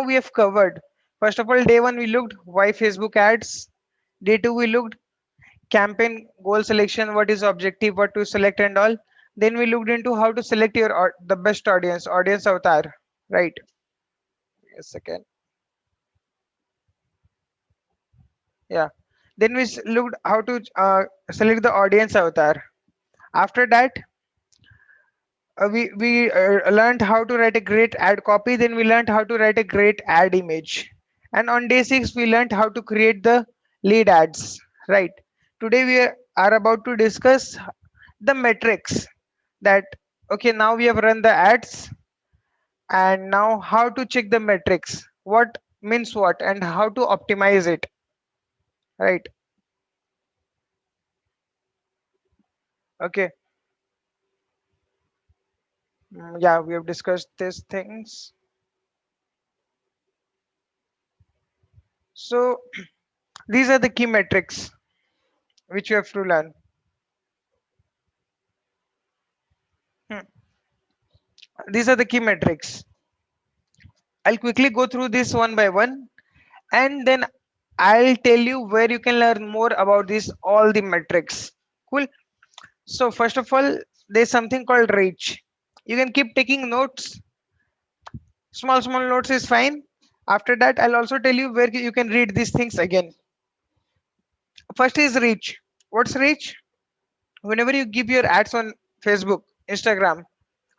we have covered. First of all, day one we looked why Facebook ads. Day two we looked campaign goal selection, what is objective, what to select and all. Then we looked into how to select your the best audience avatar, right? A second. Yeah. Then we looked how to select the audience avatar. After that, we learned how to write a great ad copy. Then we learned how to write a great ad image. And on day six, we learned how to create the lead ads. Right. Today we are about to discuss the metrics that okay, now we have run the ads, and now how to check the metrics, what means what, and how to optimize it, right? Okay. Yeah, we have discussed these things. So these are the key metrics which you have to learn. Hmm. These are the key metrics. I'll quickly go through this one by one, and then I'll tell you where you can learn more about this all the metrics. Cool. So first of all, there's something called reach. You can keep taking notes. Small notes is fine. After that, I'll also tell you where you can read these things again. First is reach. What's reach? Whenever you give your ads on Facebook, Instagram,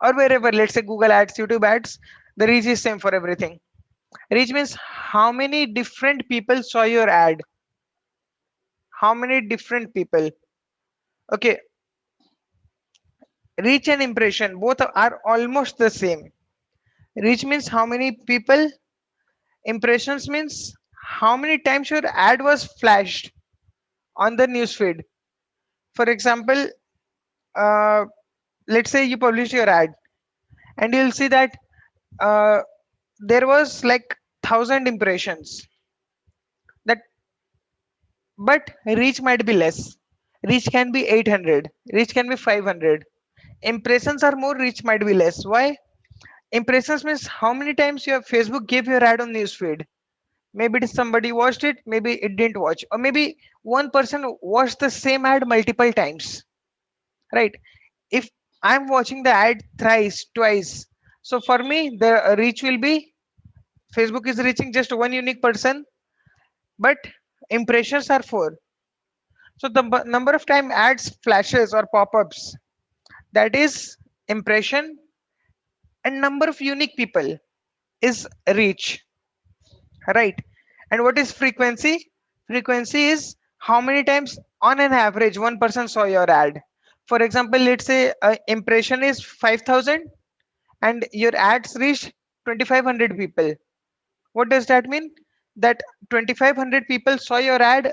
or wherever, let's say Google ads, YouTube ads, the reach is same for everything. Reach means how many different people saw your ad. How many different people. Okay, reach and impression both are almost the same. Reach means how many people, impressions means how many times your ad was flashed on the newsfeed. For example, uh, let's say you publish your ad, and you'll see that uh, there was like 1,000 impressions. That, but reach might be less. Reach can be 800. Reach can be 500. Impressions are more. Reach might be less. Why? Impressions means how many times your Facebook gave your ad on newsfeed. Maybe somebody watched it, maybe it didn't watch, or maybe one person watched the same ad multiple times, right? If I'm watching the ad thrice, twice, so for me the reach will be Facebook is reaching just one unique person, but impressions are four. So the number of time ads flashes or pop-ups, that is impression, and number of unique people is reach, right? And what is frequency? Frequency is how many times on an average one person saw your ad. For example, let's say impression is 5,000 and your ads reach 2,500 people. What does that mean? That 2,500 people saw your ad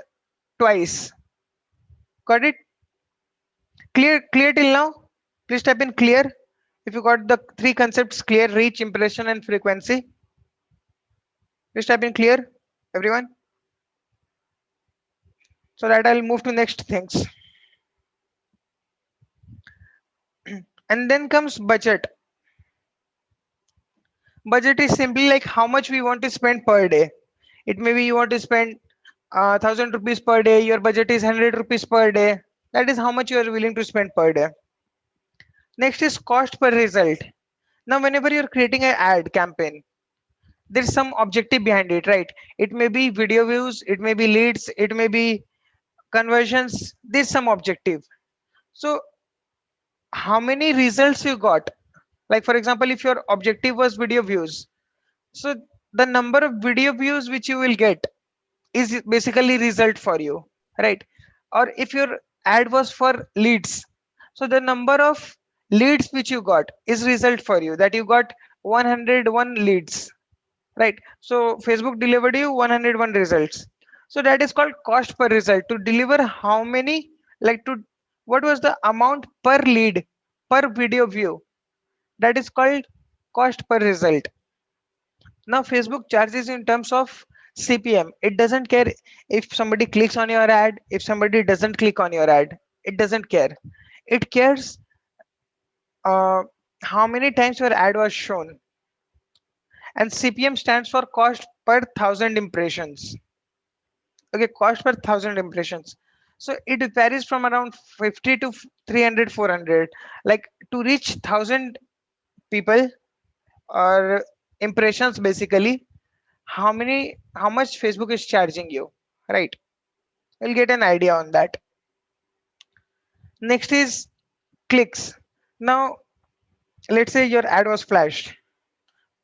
twice. Got it? Clear till now? Please type in clear if you got the three concepts clear: reach, impression, and frequency. Please type in clear, everyone, so that I'll move to next things. And then comes budget. Budget is simply like how much we want to spend per day. It may be you want to spend 1,000 rupees per day, your budget is 100 rupees per day. That is how much you are willing to spend per day. Next is cost per result. Now, whenever you're creating an ad campaign, there's some objective behind it, right? It may be video views, it may be leads, it may be conversions. There's some objective. So, how many results you got? Like, for example, if your objective was video views, so the number of video views which you will get is basically result for you, right? Or if your ad was for leads, so the number of leads which you got is result for you, that you got 101 leads, right? So Facebook delivered you 101 results. So that is called cost per result. To deliver how many, like to what was the amount per lead per video view, that is called cost per result. Now Facebook charges in terms of CPM. It doesn't care if somebody clicks on your ad, if somebody doesn't click on your ad. It doesn't care. It cares uh, how many times your ad was shown. And CPM stands for cost per thousand impressions. Okay, cost per thousand impressions. So it varies from around 50 to 300, 400. Like to reach 1,000 people or impressions, basically, how much Facebook is charging you, right? You'll get an idea on that. Next is clicks. Now, let's say your ad was flashed.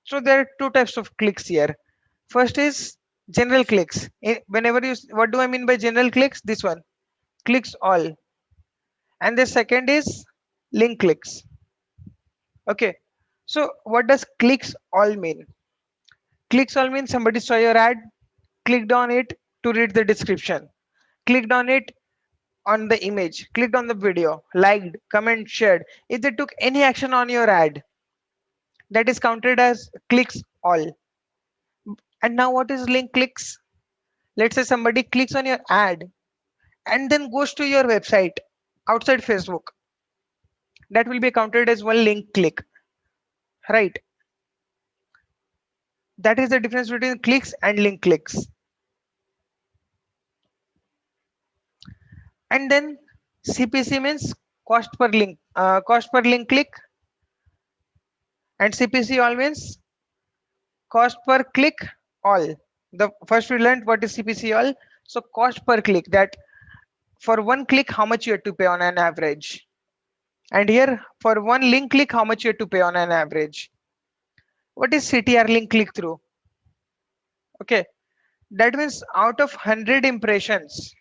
So there are two types of clicks here. First is general clicks. Whenever what do I mean by general clicks? This one, clicks all. And the second is link clicks. Okay. So what does clicks all mean? Clicks all means somebody saw your ad, clicked on it to read the description, clicked on it on the image, clicked on the video, liked, comment, shared. If they took any action on your ad, that is counted as clicks all. And now what is link clicks? Let's say somebody clicks on your ad and then goes to your website outside Facebook. That will be counted as one link click, right? That is the difference between clicks and link clicks. And then CPC means cost per link click, and CPC all means cost per click all. The first we learned what is CPC all. So cost per click, that for one click how much you have to pay on an average, and here for one link click how much you have to pay on an average. What is CTR, link click through? Okay, that means out of 100 impressions,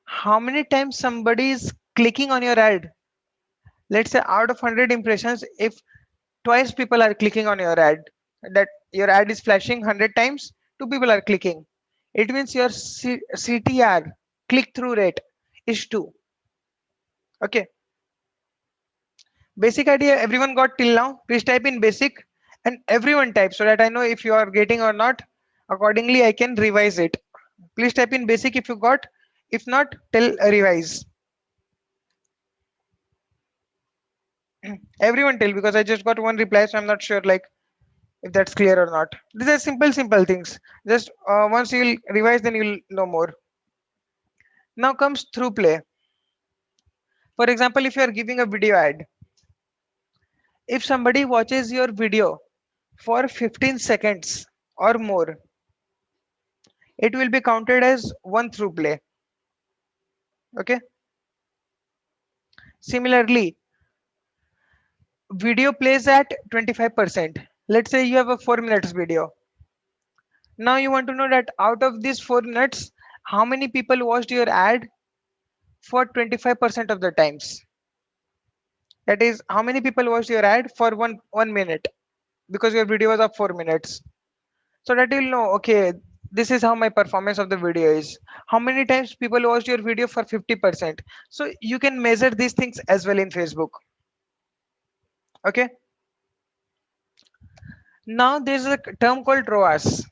how many times somebody is clicking on your ad? Let's say out of 100 impressions, if twice people are clicking on your ad, that your ad is flashing 100 times, two people are clicking, it means your CTR, click through rate, is 2. Okay, basic idea everyone got till now? Please type in basic and everyone type so that I know if you are getting or not. Accordingly I can revise it. Please type in basic if you got. If not, tell revise. Everyone tell, because I just got one reply, so I'm not sure like if that's clear or not. These are simple things. Just once you'll revise, then you'll know more. Now comes through play. For example, if you are giving a video ad, if somebody watches your video for 15 seconds or more, it will be counted as one through play. Okay. Similarly, video plays at 25%. Let's say you have a 4 minutes video. Now you want to know that out of these 4 minutes, how many people watched your ad for 25% of the times. That is, how many people watched your ad for one minute, because your video was of 4 minutes. So that you'll know, okay, this is how my performance of the video is. How many times people watched your video for 50%. So you can measure these things as well in Facebook. Okay. Now there's a term called ROAS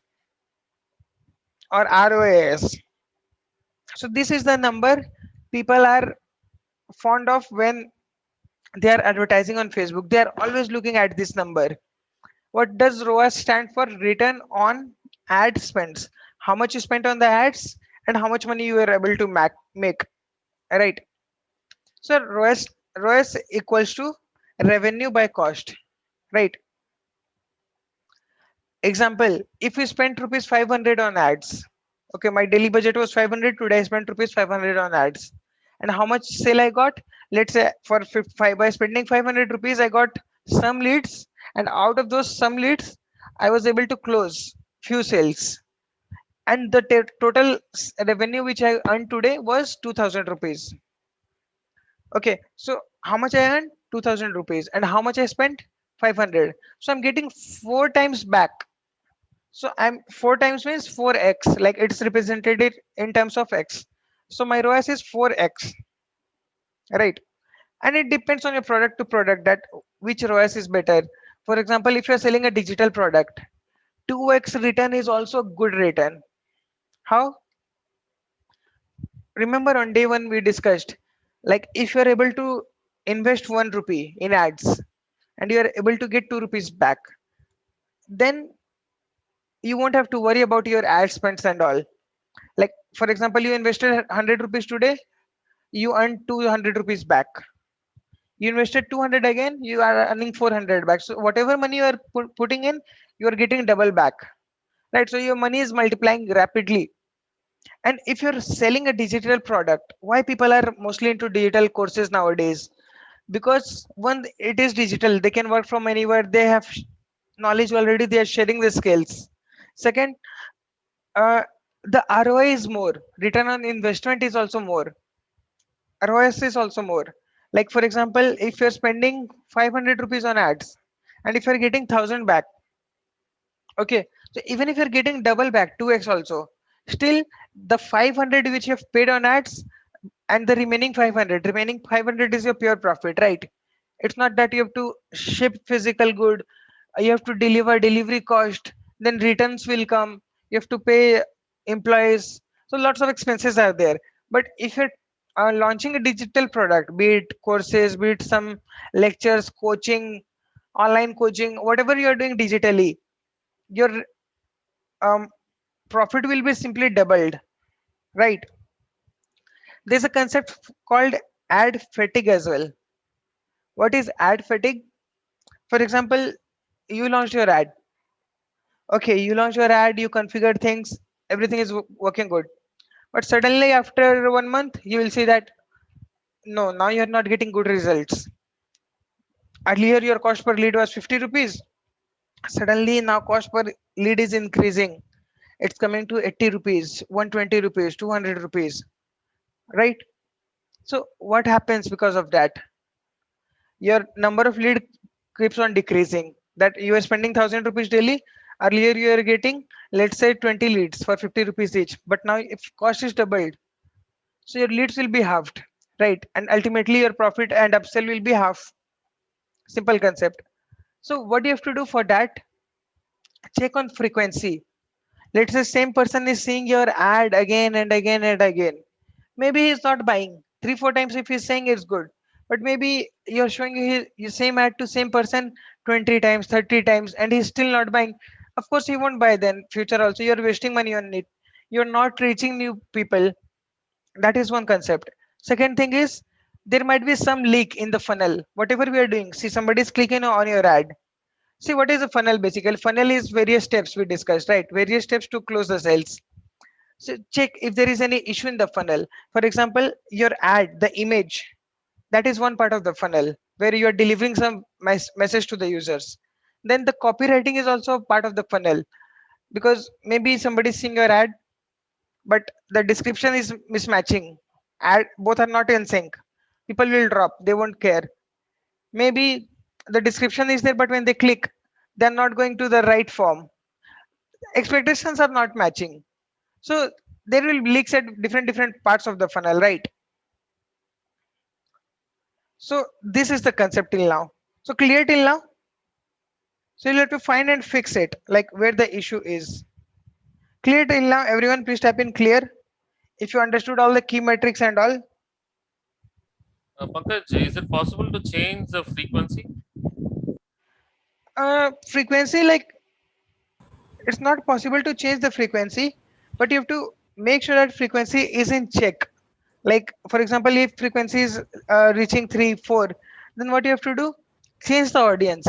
or ROAS. So this is the number people are fond of when they are advertising on Facebook. They are always looking at this number. What does ROAS stand for? Return on ad spends. How much you spent on the ads and how much money you were able to make. Right. So ROAS equals to revenue by cost. Right. Example, if we spent rupees 500 on ads, okay, my daily budget was 500, today I spent rupees 500 on ads. And how much sale I got? Let's say for by spending 500 rupees, I got some leads, and out of those some leads, I was able to close few sales. And the total revenue which I earned today was 2000 rupees. Okay, so how much I earned? 2000 rupees. And how much I spent? 500. So I'm getting 4 times back. So I'm 4 times means 4x, like it's represented it in terms of x. So my ROAS is 4x, right? And it depends on your product to product that which ROAS is better. For example, if you're selling a digital product, 2x return is also good return. How? Remember on day 1 we discussed, like if you're able to invest 1 rupee in ads, and you are able to get 2 rupees back, then you won't have to worry about your ad spends and all. Like for example, you invested 100 rupees today, you earn 200 rupees back. You invested 200 again, you are earning 400 back. So whatever money you are putting in, you are getting double back, right? So your money is multiplying rapidly. And if you're selling a digital product, why people are mostly into digital courses nowadays? Because one, it is digital, they can work from anywhere, they have knowledge already, they are sharing the skills. Second, uh, the ROI is more, return on investment is also more, ROS is also more. Like for example, if you're spending 500 rupees on ads, and if you're getting 1000 back, okay, so even if you're getting double back, 2x also, still the 500 which you have paid on ads and the remaining 500 is your pure profit, right? It's not that you have to ship physical good, you have to deliver delivery cost, then returns will come, you have to pay employees, so lots of expenses are there. But if you're launching a digital product, be it courses, be it some lectures, coaching, online coaching, whatever you're doing digitally, your um, profit will be simply doubled, right? There's a concept called ad fatigue as well. What is ad fatigue? For example, you launched your ad. Okay, you launch your ad, you configure things, everything is working good. But suddenly after 1 month, you will see that no, now you're not getting good results. Earlier your cost per lead was 50 rupees. Suddenly now cost per lead is increasing. It's coming to 80 rupees, 120 rupees, 200 rupees, right? So what happens because of that? Your number of lead keeps on decreasing. That you are spending 1000 rupees daily, earlier you are getting, let's say, 20 leads for 50 rupees each, but now if cost is doubled, so your leads will be halved, right? And ultimately your profit and upsell will be half. Simple concept. So what do you have to do for that? Check on frequency. Let's say same person is seeing your ad again and again and again. Maybe he's not buying 3 4 times. If he's saying it's good, but maybe you're showing your same ad to same person 20 times, 30 times, and he's still not buying. Of course he won't buy then future also. You're wasting money on it, you're not reaching new people. That is one concept. Second thing is, there might be some leak in the funnel. Whatever we are doing, see somebody's clicking on your ad. See, what is a funnel? Basically funnel is various steps we discussed, right? Various steps to close the sales. So check if there is any issue in the funnel. For example, your ad, the image, that is one part of the funnel where you are delivering some message to the users. Then the copywriting is also part of the funnel, because maybe somebody is seeing your ad, but the description is mismatching. Ad both are not in sync. People will drop. They won't care. Maybe the description is there, but when they click, they're not going to the right form. Expectations are not matching. So there will be leaks at different parts of the funnel, right? So this is the concept till now. So clear till now. So you'll have to find and fix it, like where the issue is. Clear till now, everyone. Please type in clear if you understood all the key metrics and all. Pankaj, is it possible to change the frequency? Frequency, like it's not possible to change the frequency, but you have to make sure that frequency is in check. Like for example, if frequency is reaching 3 4, then what you have to do, change the audience,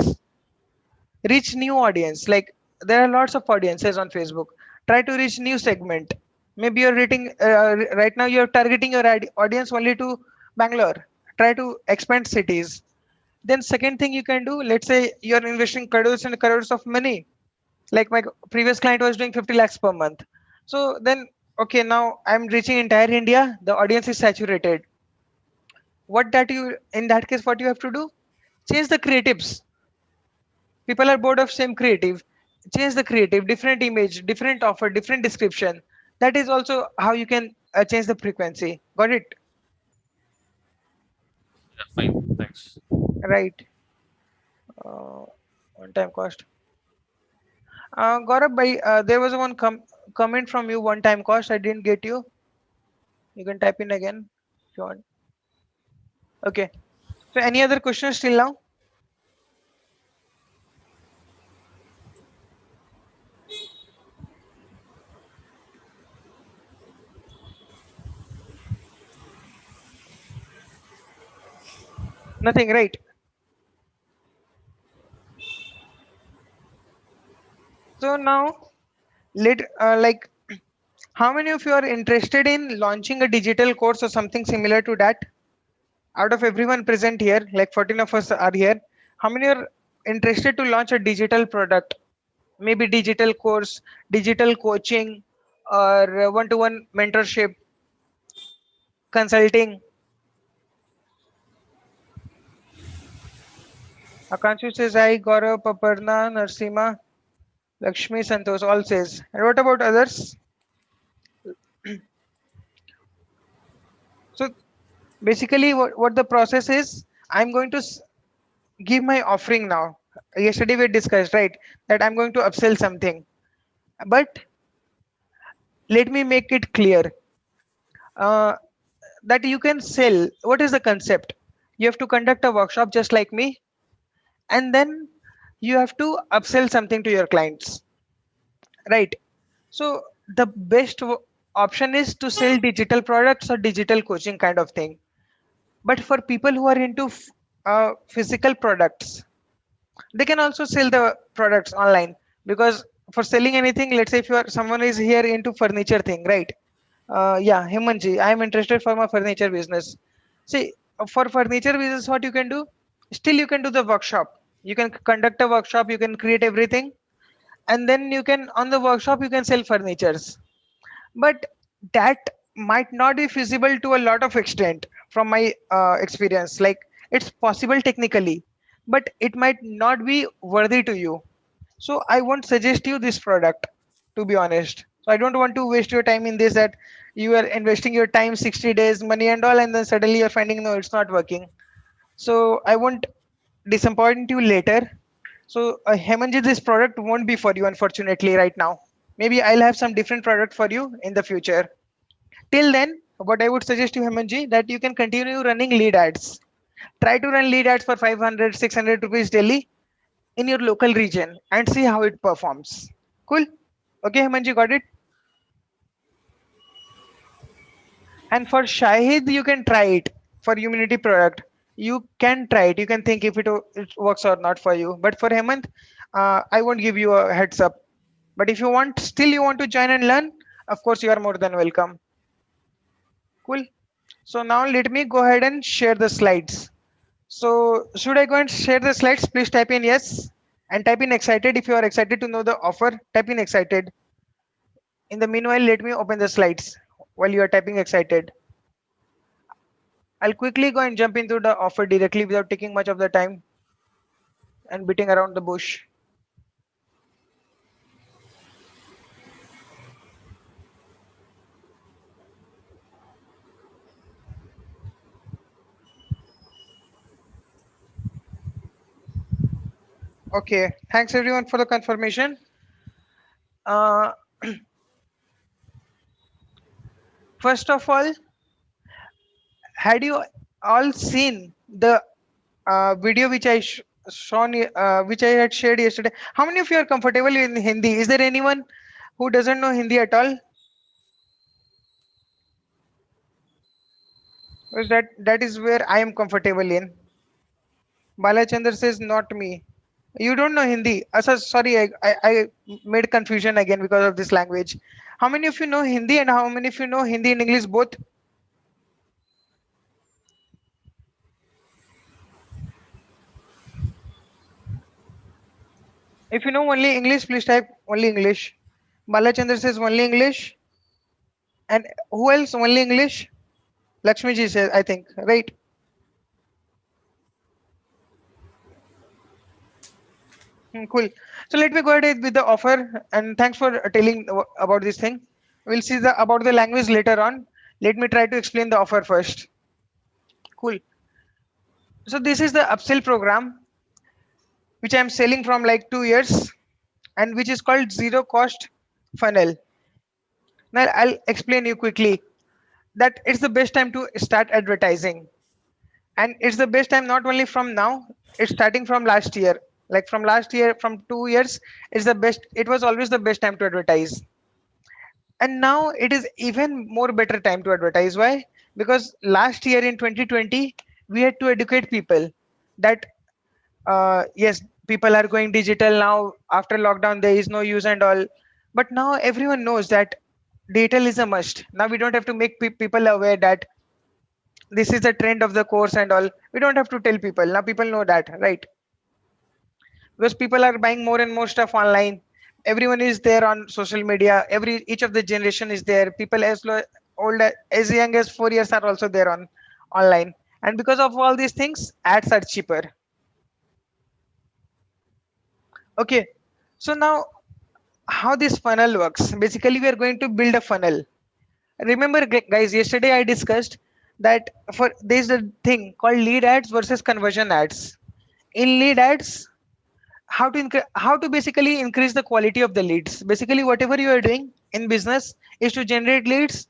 reach new audience. Like there are lots of audiences on Facebook, try to reach new segment. Maybe you're rating right now you're targeting your audience only to Bangalore, try to expand cities. Then second thing you can do, let's say you're investing crores and crores of money, like my previous client was doing 50 lakhs per month. So then, okay, now I'm reaching entire India, the audience is saturated. What that you in that case, what you have to do, change the creatives. People are bored of same creative, change the creative, different image, different offer, different description. That is also how you can change the frequency. Got it? Yeah, fine. Thanks. Right. uh, One time cost. Gaurav bhai, there was one comment from you, one time cost, I didn't get you. You can type in again if you want. Okay, so any other questions till now? Nothing, right? So now let like how many of you are interested in launching a digital course or something similar to that? Out of everyone present here, like 14 of us are here, how many are interested to launch a digital product? Maybe digital course, digital coaching, or one-to-one mentorship, consulting. Akanshu says I, Gaurav, Paparna, Narsima, Lakshmi, Santosh all says. And what about others? So basically what the process is, I'm going to give my offering now. Yesterday we discussed, right, that I'm going to upsell something. But let me make it clear uh, that you can sell. What is the concept? You have to conduct a workshop just like me, and then you have to upsell something to your clients, right? So the best option is to sell digital products or digital coaching kind of thing. But for people who are into physical products, they can also sell the products online, because for selling anything, let's say if you are someone is here into furniture thing, right? Yeah, Hemanji, I am interested for my furniture business. See, for furniture business, what you can do, still you can do the workshop. You can conduct a workshop, you can create everything, and then you can on the workshop you can sell furnitures. But that might not be feasible to a lot of extent from my experience. Like, it's possible technically, but it might not be worthy to you. So I won't suggest you this product, to be honest. So I don't want to waste your time in this, that you are investing your time, 60 days, money and all, and then suddenly you're finding no, it's not working. So I won't disappoint you later. So Hemanji, this product won't be for you, unfortunately, right now. Maybe I'll have some different product for you in the future. Till then, what I would suggest you, Hemanji, that you can continue running lead ads. Try to run lead ads for 500, 600 rupees daily in your local region and see how it performs. Cool. Okay, Hemanji, got it. And for Shahid, you can try it for Unity product. You can try it. You can think if it works or not for you. But for Hemant, I won't give you a heads up. But if you want, still you want to join and learn, of course you are more than welcome. Cool. So now let me go ahead and share the slides. So should I go and share the slides? Please type in yes and type in excited if you are excited to know the offer. Type in excited. In the meanwhile, let me open the slides while you are typing excited. I'll quickly go and jump into the offer directly without taking much of the time and beating around the bush. Okay, thanks everyone for the confirmation. Uh, First of all, had you all seen the video which which I had shared yesterday? How many of you are comfortable in Hindi? Is there anyone who doesn't know Hindi at all? Because that is where I am comfortable in. Balachandra says not me. You don't know Hindi. Sorry, I made confusion again because of this language. How many of you know Hindi and how many of you know Hindi and English both? If you know only English, please type only English. Balachandra says only English. And who else only English? Lakshmi ji says, I think, right? Cool. So let me go ahead with the offer, and thanks for telling about this thing. We'll see the about the language later on. Let me try to explain the offer first. Cool. So this is the upsell program which I'm selling from like 2 years, and which is called zero cost funnel. Now I'll explain you quickly that it's the best time to start advertising, and it's the best time not only from now, it's starting from last year. Like from last year, from 2 years, it's the best. It was always the best time to advertise, and now it is even more better time to advertise. Why? Because last year in 2020 we had to educate people. that yes, people are going digital now. After lockdown there is no use and all, but now everyone knows that digital is a must. Now we don't have to make people aware that this is the trend of the course and all. We don't have to tell people. Now people know that, right? Because people are buying more and more stuff online. Everyone is there on social media. Every each of the generation is there. People as old as young as 4 years are also there on online. And because of all these things, ads are cheaper. Okay. So now how this funnel works. Basically, we are going to build a funnel. Remember, guys, yesterday I discussed that for there's a thing called lead ads versus conversion ads. In lead ads, how to basically increase the quality of the leads. Basically, whatever you are doing in business is to generate leads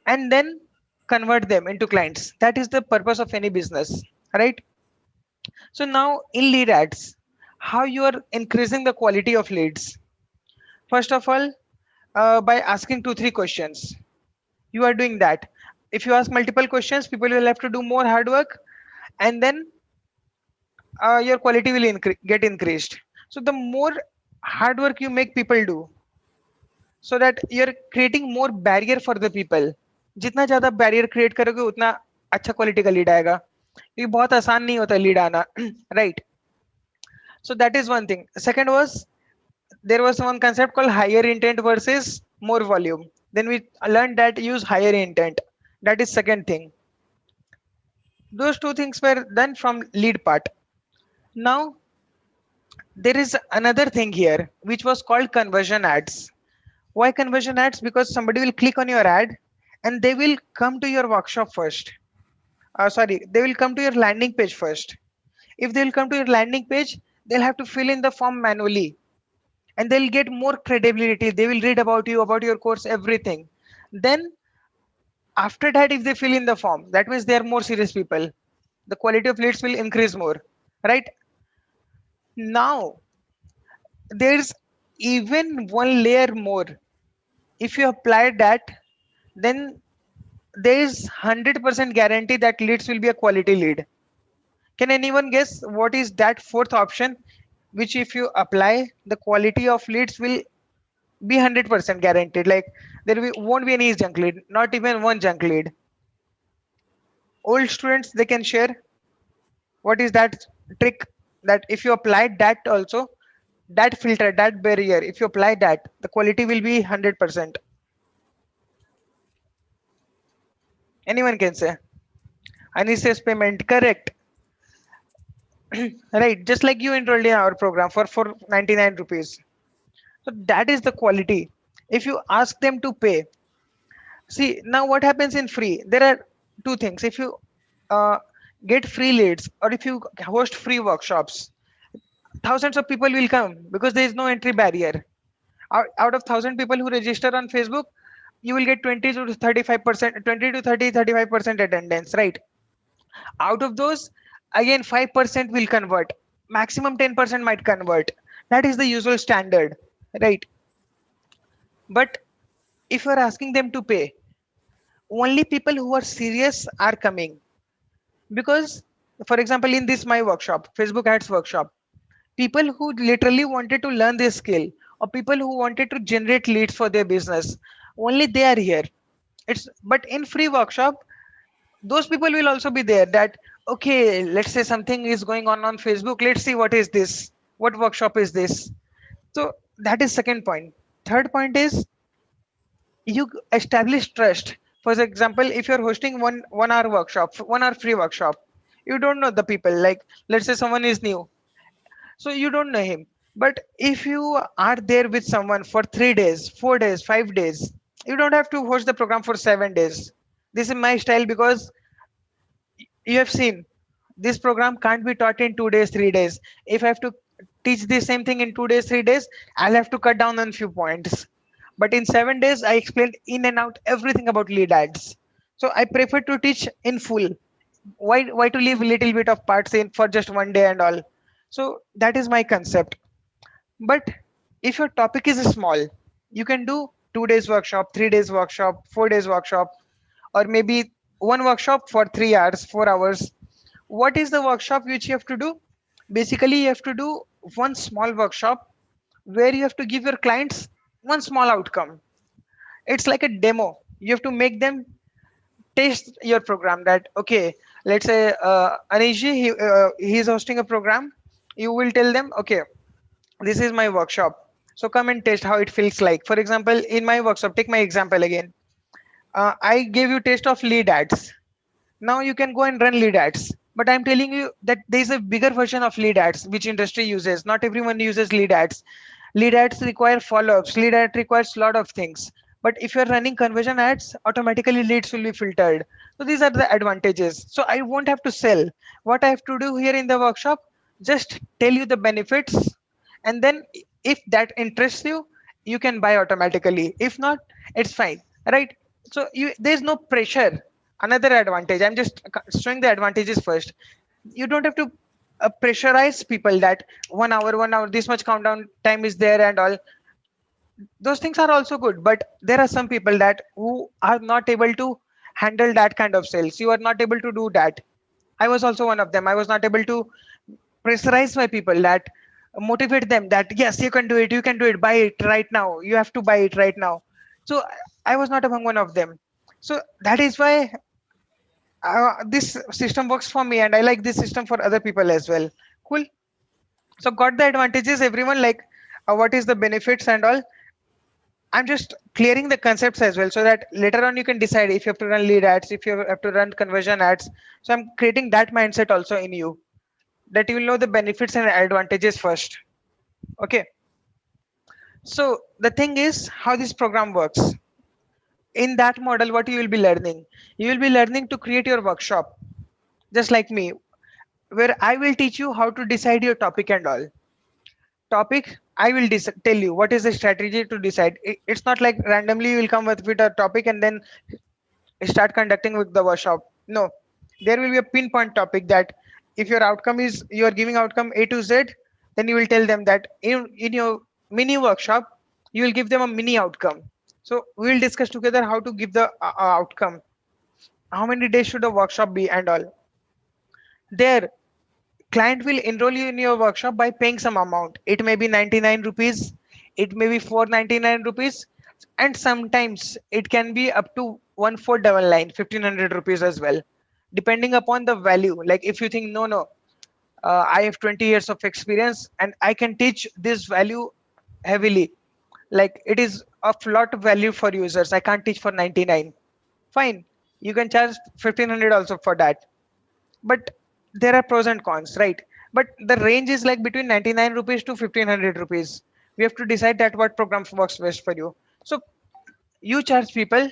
and then convert them into clients. That is the purpose of any business, right? So now in lead ads, how you are increasing the quality of leads. First of all, by asking 2 3 questions. You are doing that. If you ask multiple questions, people will have to do more hard work, and then your quality will get increased. So the more hard work you make people do, so that you're creating more barrier for the people. जितना ज्यादा barrier create करोगे उतना अच्छा quality का lead आएगा. ये बहुत आसान नहीं होता लीड आना. Right. So that is one thing. Second was, there was one concept called higher intent versus more volume. Then we learned that use higher intent. That is second thing. Those two things were done from lead part. Now there is another thing here which was called conversion ads. Why conversion ads? Because somebody will click on your ad and they will come to your workshop first. Sorry, they will come to your landing page first. If they'll come to your landing page, they'll have to fill in the form manually and they'll get more credibility. They will read about you, about your course, everything. Then after that, if they fill in the form, that means they are more serious people. The quality of leads will increase more, right? Now there's even one layer more. If you apply that, then there is 100% guarantee that leads will be a quality lead. Can anyone guess what is that fourth option, which if you apply, the quality of leads will be 100% guaranteed? Like won't be any junk lead, not even one junk lead. Old students, they can share what is that trick, that if you apply that also, that filter, that barrier, if you apply that, the quality will be 100%. Anyone can say. Ani says payment, correct. Right, just like you enrolled in our program for 99 rupees. So that is the quality. If you ask them to pay, see now what happens in free. There are two things. If you uh, get free leads or if you host free workshops, thousands of people will come because there is no entry barrier. Out of 1,000 people who register on Facebook, you will get 20 to 35%, 20 to 30, 35% attendance, right? Out of those, again 5% will convert. Maximum 10% might convert. That is the usual standard, right? But if you're asking them to pay, only people who are serious are coming. Because, for example, in this my workshop, Facebook ads workshop, people who literally wanted to learn this skill or people who wanted to generate leads for their business, only they are here. It's but in free workshop, those people will also be there. That okay, let's say something is going on Facebook, let's see what is this, what workshop is this. So that is second point. Third point is, you establish trust. For example, if you're hosting one hour workshop, 1 hour free workshop, you don't know the people. Like let's say someone is new, so you don't know him. But if you are there with someone for 3 days, 4 days, 5 days, you don't have to host the program for 7 days. This is my style because you have seen this program can't be taught in 2 days, 3 days. If I have to teach the same thing in 2 days, 3 days, I'll have to cut down on few points. But in 7 days, I explained in and out everything about lead ads. So I prefer to teach in full. Why to leave a little bit of parts in for just 1 day and all? So that is my concept. But if your topic is small, you can do 2 days workshop, 3 days workshop, 4 days workshop, or maybe one workshop for 3 hours, 4 hours. what is the workshop which you have to do? Basically you have to do one small workshop where you have to give your clients one small outcome. It's like a demo. You have to make them taste your program. That okay, let's say Anish ji, he is hosting a program. You will tell them, okay, this is my workshop, so come and test how it feels like. For example, in my workshop, take my example again. I gave you taste of lead ads. Now you can go and run lead ads, but I'm telling you that there's a bigger version of lead ads which industry uses. Not everyone uses lead ads. Lead ads require follow-ups. Lead ad requires a lot of things. But if you're running conversion ads, automatically leads will be filtered. So these are the advantages. So I won't have to sell. What I have to do here in the workshop, just tell you the benefits, and then if that interests you, you can buy automatically. If not, it's fine, right? So there's no pressure. Another advantage, I'm just showing the advantages first. You don't have to pressurize people that 1 hour, 1 hour, this much countdown time is there and all. Those things are also good, but there are some people that who are not able to handle that kind of sales. You are not able to do that. I was also one of them. I was not able to pressurize my people, that motivate them that yes, you can do it, you can do it, buy it right now, you have to buy it right now. So I was not among one of them. So that is why this system works for me, and I like this system for other people as well. Cool. So got the advantages, everyone, like what is the benefits and all. I'm just clearing the concepts as well, so that later on you can decide if you have to run lead ads, if you have to run conversion ads. So I'm creating that mindset also in you, that you will know the benefits and advantages first. Okay. So the thing is how this program works. In that model, what you will be learning? You will be learning to create your workshop, just like me, where I will teach you how to decide your topic and all. Topic, I will tell you what is the strategy to decide. It's not like randomly you will come with a topic and then start conducting with the workshop. No, there will be a pinpoint topic that if your outcome is you are giving outcome A to Z, then you will tell them that in your mini workshop, you will give them a mini outcome. So we will discuss together how to give the outcome. How many days should a workshop be and all. There, client will enroll you in your workshop by paying some amount. It may be 99 rupees, it may be 499 rupees, and sometimes it can be up to 1499, 1500 rupees as well, depending upon the value. Like if you think, no, no, I have 20 years of experience and I can teach this value heavily. Like it is of lot of value for users. I can't teach for 99. Fine. You can charge 1500 also for that. But there are pros and cons, right? But the range is like between 99 rupees to 1500 rupees. We have to decide that what program works best for you. So you charge people,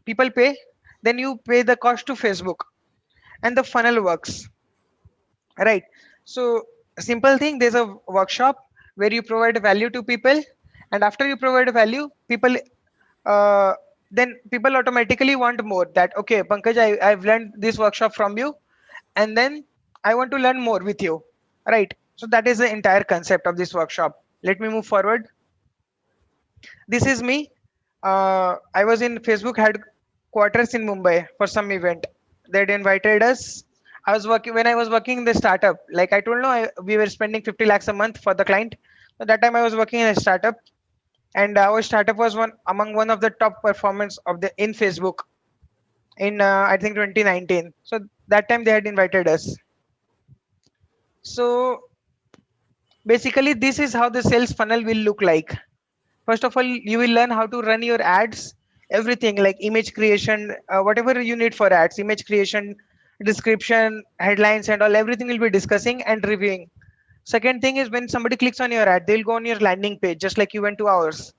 people pay, then you pay the cost to Facebook, and the funnel works, right? So simple thing, there's a workshop where you provide value to people, and after you provide value, people uh, then people automatically want more. That okay, Pankaj, I've learned this workshop from you, and then I want to learn more with you, right? So that is the entire concept of this workshop. Let me move forward. This is me. I was in Facebook headquarters in Mumbai for some event. They'd invited us. I was working when I was working in the startup, like I told, no, we were spending 50 lakhs a month for the client. So that time I was working in a startup, and our startup was one of the top performance of the in Facebook in I think 2019. So that time they had invited us. So basically, this is how the sales funnel will look like. First of all, you will learn how to run your ads, everything like image creation, whatever you need for ads, image creation, description, headlines, and all. Everything will be discussing and reviewing. Second thing is when somebody clicks on your ad, they'll go on your landing page just like you went to ours.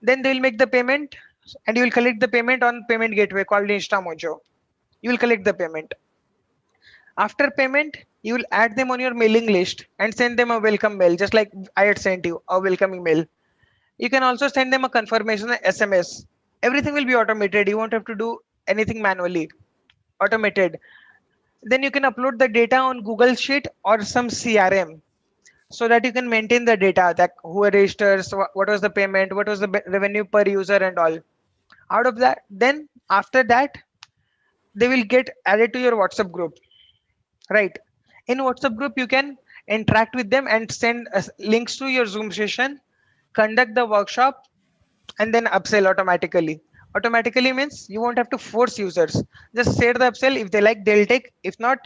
Then they will make the payment, and you will collect the payment on payment gateway called InstaMojo. You will collect the payment. After payment, you will add them on your mailing list and send them a welcome mail, just like I had sent you a welcome email. You can also send them a confirmation SMS. Everything will be automated. You won't have to do anything manually. Automated. Then you can upload the data on Google Sheet or some CRM, so that you can maintain the data, that who registers, what was the payment, what was the revenue per user and all. Out of that, then after that, they will get added to your WhatsApp group. right? In WhatsApp group, you can interact with them and send links to your Zoom session, conduct the workshop, and then upsell automatically. Automatically means you won't have to force users. Just share the upsell. If they like, they'll take. If not,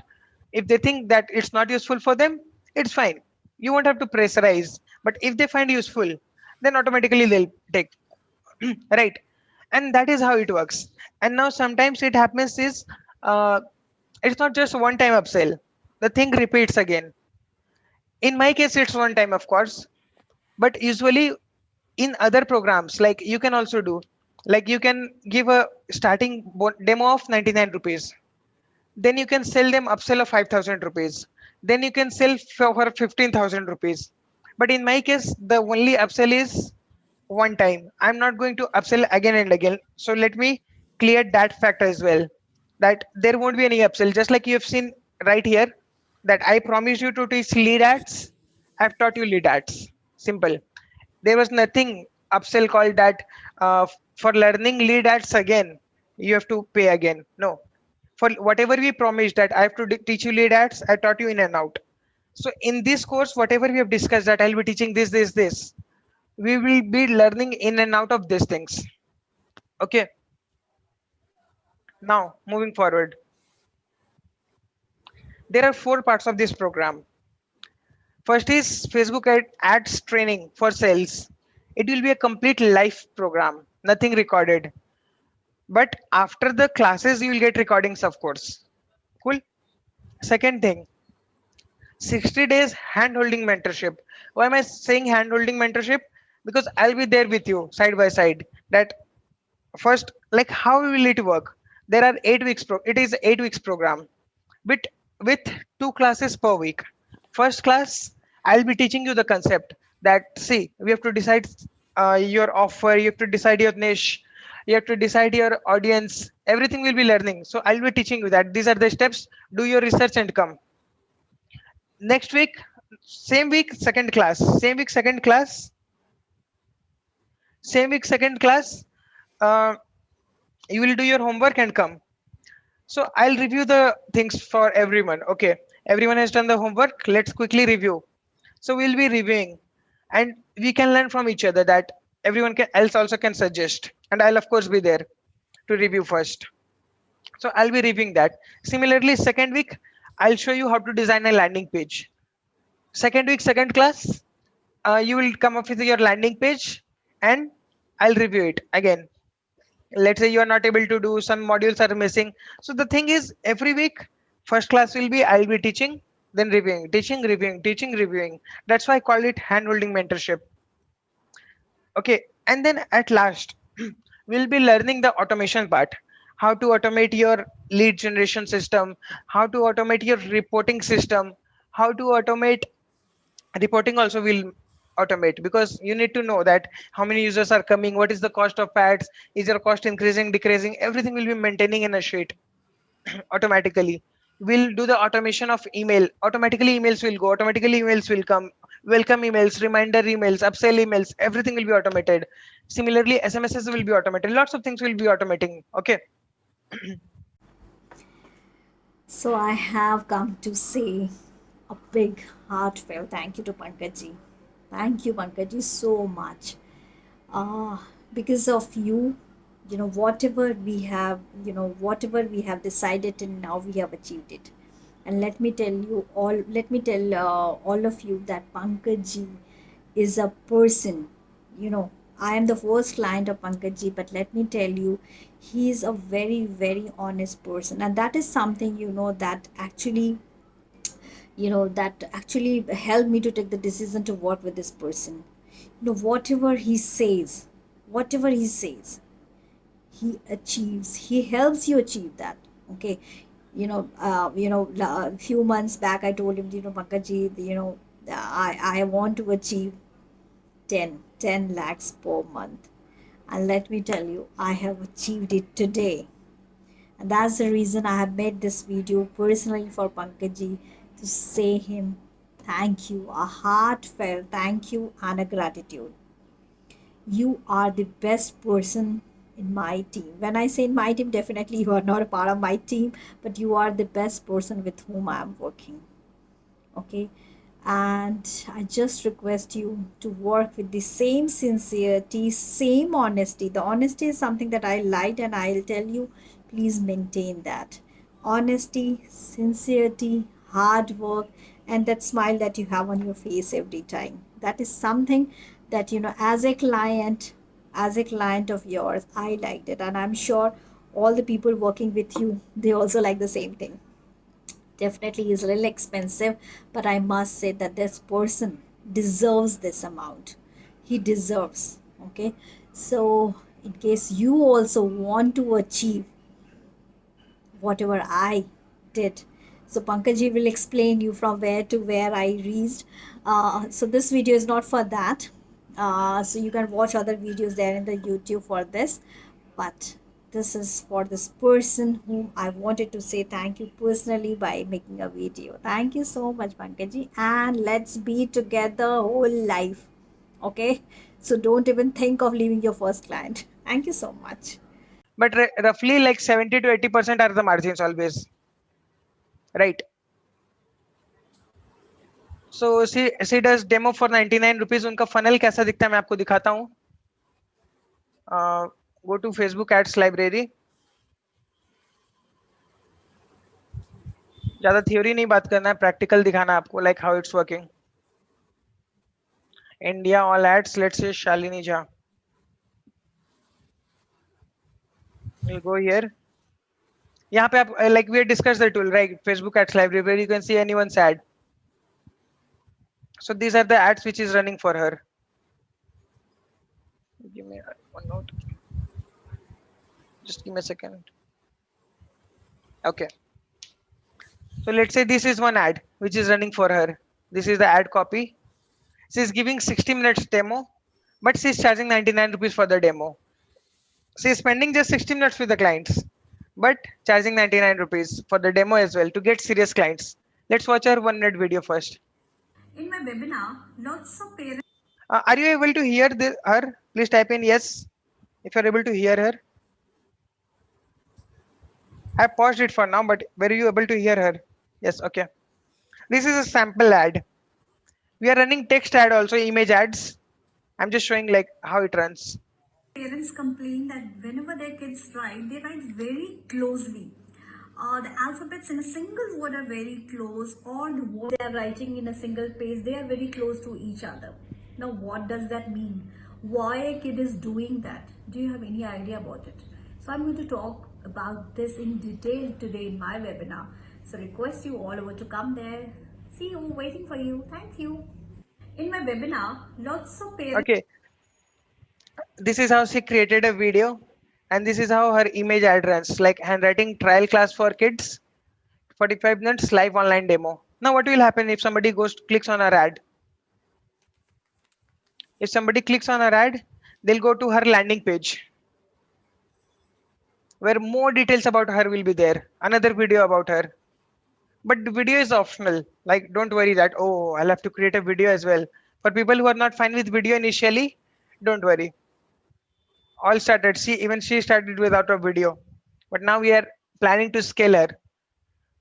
if they think that it's not useful for them, it's fine. You won't have to pressurize. But if they find useful, then automatically they'll take. Right? And that is how it works. And now sometimes it happens is uh, it's not just one time upsell. The thing repeats again. In my case, it's one time, of course, but usually in other programs, like you can also do, like you can give a starting demo of 99 rupees, then you can sell them upsell of 5,000 rupees, then you can sell for 15,000 rupees. But in my case, the only upsell is one time. I'm not going to upsell again and again. So let me clear that fact as well, that there won't be any upsell. Just like you have seen right here, that I promised you to teach lead ads, I've taught you lead ads. Simple. There was nothing upsell called that for learning lead ads again, you have to pay again. No. For whatever we promised that I have to teach you lead ads, I taught you in and out. So in this course, whatever we have discussed, that I'll be teaching this, we will be learning in and out of these things. Okay, now moving forward, there are four parts of this program. First is Facebook ads training for sales. It will be a complete live program, nothing recorded, but after the classes you will get recordings, of course. Cool. Second thing, 60 days hand holding mentorship. Why am I saying hand holding mentorship? Because I'll be there with you side by side. That first, like how will it work? There are 8 weeks it is 8 weeks program, with with 2 classes per week. First class, I'll be teaching you the concept, that see, we have to decide your offer, you have to decide your niche, you have to decide your audience, everything will be learning. So I'll be teaching you that these are the steps, do your research and come. Next week, same week second class, same week second class, uh, you will do your homework and come. So I'll review the things for everyone. Okay, everyone has done the homework, let's quickly review. So we'll be reviewing, and we can learn from each other, that everyone else also can suggest, and I'll of course be there to review first. So I'll be reviewing that. Similarly, second week, I'll show you how to design a landing page. Second week second class, you will come up with your landing page, and I'll review it again. Let's say you are not able to do, some modules are missing. So the thing is, every week first class will be, I'll be teaching, then reviewing, teaching, reviewing, teaching, reviewing. That's why I call it hand holding mentorship. Okay, and then at last we'll be learning the automation part, how to automate your lead generation system, how to automate your reporting system, how to automate reporting also will automate, because you need to know that how many users are coming, what is the cost of ads, is your cost increasing, decreasing, everything will be maintaining in a sheet. Automatically we'll do the automation of email. Automatically emails will go, automatically emails will come, welcome emails, reminder emails, upsell emails, everything will be automated. Similarly, SMSs will be automated, lots of things will be automating. Okay. So I have come to say a big heartfelt thank you to Pankajji. Thank you, Pankajji, so much. Because of you, whatever we have decided and now we have achieved it. And let me tell all of you that Pankajji is a person, you know, I am the first client of Pankajji, but let me tell you, he is a very, very honest person. And that is something, that actually helped me to take the decision to work with this person. Whatever he says, he achieves, he helps you achieve that. Okay. A few months back I told him, Pankajji, I want to achieve 10 lakhs per month. And let me tell you, I have achieved it today. And that's the reason I have made this video personally for Pankajji, to say him thank you, a heartfelt thank you and a gratitude. You are the best person in my team. When I say in my team, definitely you are not a part of my team, but you are the best person with whom I am working. Okay, and I just request you to work with the same sincerity, same honesty. The honesty is something that I liked, and I'll tell you, please maintain that honesty, sincerity, hard work, and that smile that you have on your face every time. That is something that, as a client of yours, I liked it, and I'm sure all the people working with you, they also like the same thing. Definitely is a little expensive, but I must say that this person deserves this amount. He deserves. Okay. So, in case you also want to achieve whatever I did, so Pankaji will explain you from where to where I reached. So this video is not for that. So you can watch other videos there in the YouTube for this, but this is for this person whom I wanted to say thank you personally by making a video. Thank you so much, Pankaji, and let's be together whole life. Okay, so don't even think of leaving your first client. Thank you so much. But roughly like 70 to 80% are the margins always, right? So she does demo for 99 rupees. उनका funnel कैसा दिखता है मैं आपको दिखाता हूँ. Go to Facebook ads library. ज्यादा theory नहीं बात करना है, practical दिखाना है आपको, like how it's working. India all ads. Let's say Shalini Jha. We'll go here. यहाँ पे आप like we discussed the tool, right? Facebook ads library where you can see anyone's ad. So these are the ads which is running for her. Give me one note. Just give me a second. Okay. So let's say this is one ad which is running for her. This is the ad copy. She's giving 60 minutes demo, but she's charging 99 rupees for the demo. She's spending just 60 minutes with the clients, but charging 99 rupees for the demo as well to get serious clients. Let's watch her 1 minute video first. In my webinar, lots of parents Are you able to hear her? Please type in yes if you're able to hear her. I paused it for now, but were you able to hear her? Yes, okay. This is a sample ad. We are running text ad also, image ads. I'm just showing like how it runs. parents complain that whenever their kids write, they write very closely. The alphabets in a single word are very close, or the words they are writing in a single page, they are very close to each other. Now, what does that mean? Why a kid is doing that? Do you have any idea about it? So, I'm going to talk about this in detail today in my webinar. So, request you all over to come there. See you, waiting for you. Thank you. In my webinar, lots of parents. Okay, this is how she created a video, and this is how her image ad runs, like handwriting trial class for kids, 45 minutes live online demo. Now what will happen if somebody goes clicks on her ad? If somebody clicks on her ad, they'll go to her landing page where more details about her will be there, another video about her. But the video is optional, like don't worry that, oh, I'll have to create a video as well. For people who are not fine with video initially, don't worry. All started, she started without a video, but now we are planning to scale her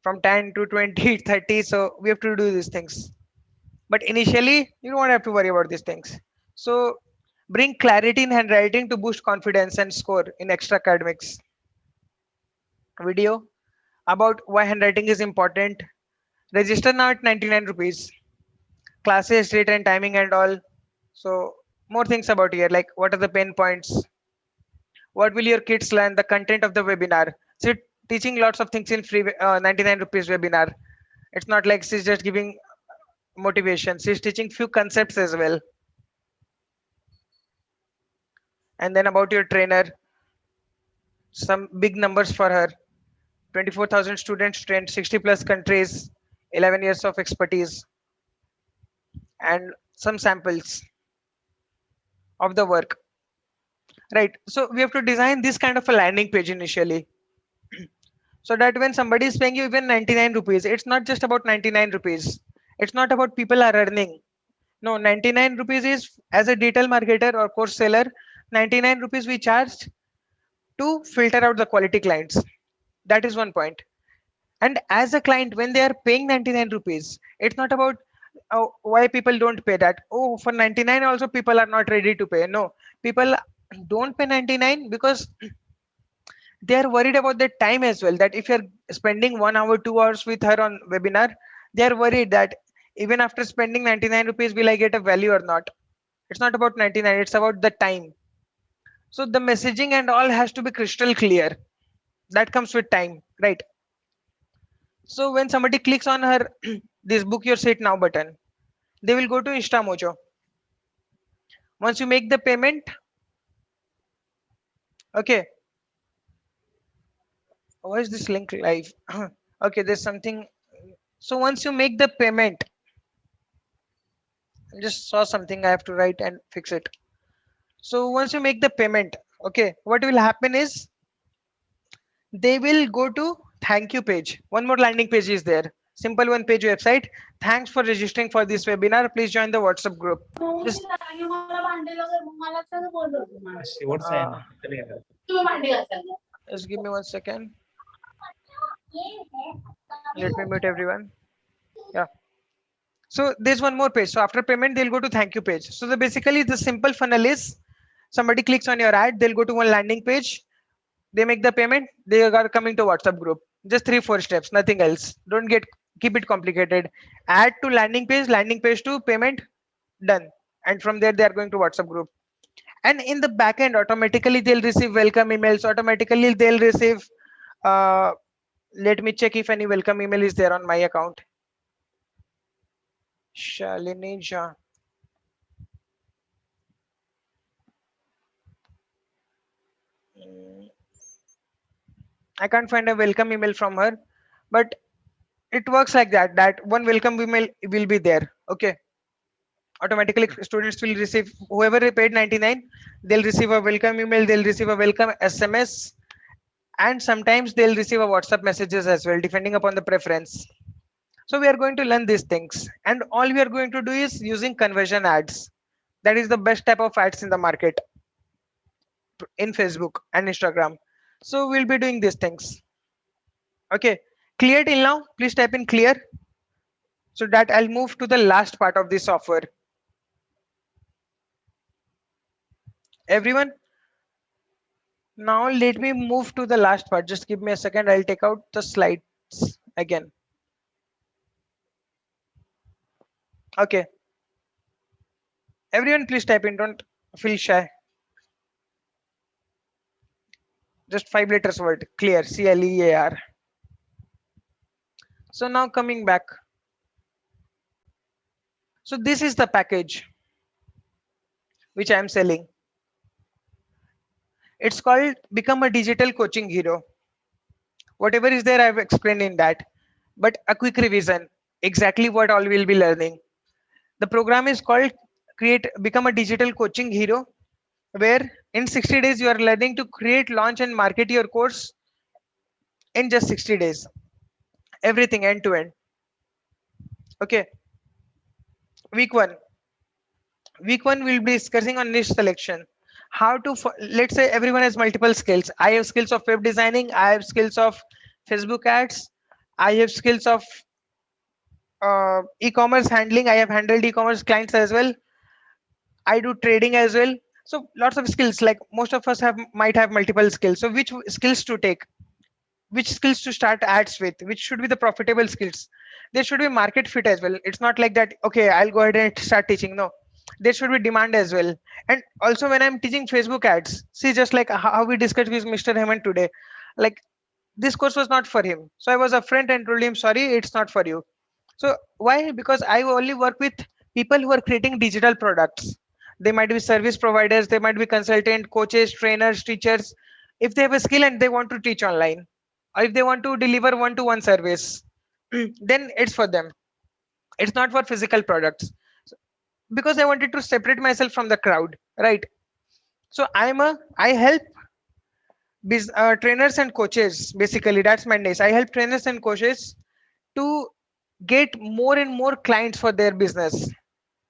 from 10 to 20, 30. So we have to do these things, but initially you don't have to worry about these things. So bring clarity in handwriting to boost confidence and score in extra academics. Video about why handwriting is important. Register now at 99 rupees. Classes, date and timing and all. So more things about here, like what are the pain points, what will your kids learn, the content of the webinar. So teaching lots of things in free 99 rupees webinar. It's not like she's just giving motivation, she's teaching few concepts as well. And then about your trainer, some big numbers for her. 24,000 students trained, 60 plus countries, 11 years of expertise, and some samples of the work, right? So we have to design this kind of a landing page initially, so that when somebody is paying you even 99 rupees, it's not just about 99 rupees. It's not about people are earning. No, 99 rupees is as a digital marketer or course seller, 99 rupees we charged to filter out the quality clients. That is one point. And as a client, when they are paying 99 rupees, it's not about why people don't pay that. Oh, for 99 also people are not ready to pay. No, people don't pay 99 because they are worried about the time as well, that if you're spending 1 hour 2 hours with her on webinar, they are worried that even after spending 99 rupees, will I get a value or not? It's not about 99, it's about the time. So the messaging and all has to be crystal clear. That comes with time, right? So when somebody clicks on her this book your seat now button, they will go to Instamojo. Once you make the payment, okay, why is this link live? Okay, there's something. So once you make the payment, I just saw something I have to write and fix it. So once you make the payment, okay, what will happen is they will go to thank you page. One more landing page is there. Simple one page website. Thanks for registering for this webinar. Please join the WhatsApp group. Just, शेवटचा आहे uh, ना तरी आहे. just give me 1 second. Let me mute everyone. Yeah. So there's one more page. So after payment, they'll go to thank you page. So basically the simple funnel is somebody clicks on your ad, they'll go to one landing page, they make the payment, they are coming to WhatsApp group. Just 3-4 steps, nothing else. Don't get keep it complicated. Add to landing page to payment, done. And from there they are going to WhatsApp group. And in the back end, automatically they'll receive welcome emails. Automatically they'll receive. Uh, let me check if any welcome email is there on my account. Shalini Jha. I can't find a welcome email from her, but it works like that. That one welcome email will be there. Okay. Automatically, students will receive, whoever paid 99, they'll receive a welcome email, they'll receive a welcome SMS, and sometimes they'll receive a WhatsApp messages as well, depending upon the preference. So we are going to learn these things, and all we are going to do is using conversion ads. That is the best type of ads in the market in Facebook and Instagram. So we'll be doing these things. Okay, clear till now? Please type in clear so that I'll move to the last part of this software. Everyone, now let me move to the last part. Just give me a second. I'll take out the slides again. Okay. Everyone, please type in. Don't feel shy. Just 5 letters word. Clear. CLEAR. So now coming back. So this is the package which I am selling. It's called Become a Digital Coaching Hero. Whatever is there, I've explained in that. But a quick revision. Exactly what all we'll be learning. The program is called Become a Digital Coaching Hero, where in 60 days you are learning to create, launch, and market your course in just 60 days. Everything end to end. Okay. Week one. Week one we'll be discussing on niche selection. How to, let's say everyone has multiple skills. I have skills of web designing. I have skills of Facebook ads. I have skills of e-commerce handling. I have handled e-commerce clients as well. I do trading as well. So lots of skills, like most of us might have multiple skills. So which skills to take? Which skills to start ads with? Which should be the profitable skills? There should be market fit as well. It's not like that, okay, I'll go ahead and start teaching. No, there should be demand as well. And also when I'm teaching Facebook ads, see, just like how we discussed with Mr. Hemant today, like this course was not for him. So I was upfront and told him, sorry, it's not for you. So why? Because I only work with people who are creating digital products. They might be service providers, they might be consultant, coaches, trainers, teachers. If they have a skill and they want to teach online, or if they want to deliver one-to-one service, then it's for them. It's not for physical products. Because I wanted to separate myself from the crowd, right? So I help trainers and coaches. Basically, that's my niche. I help trainers and coaches to get more and more clients for their business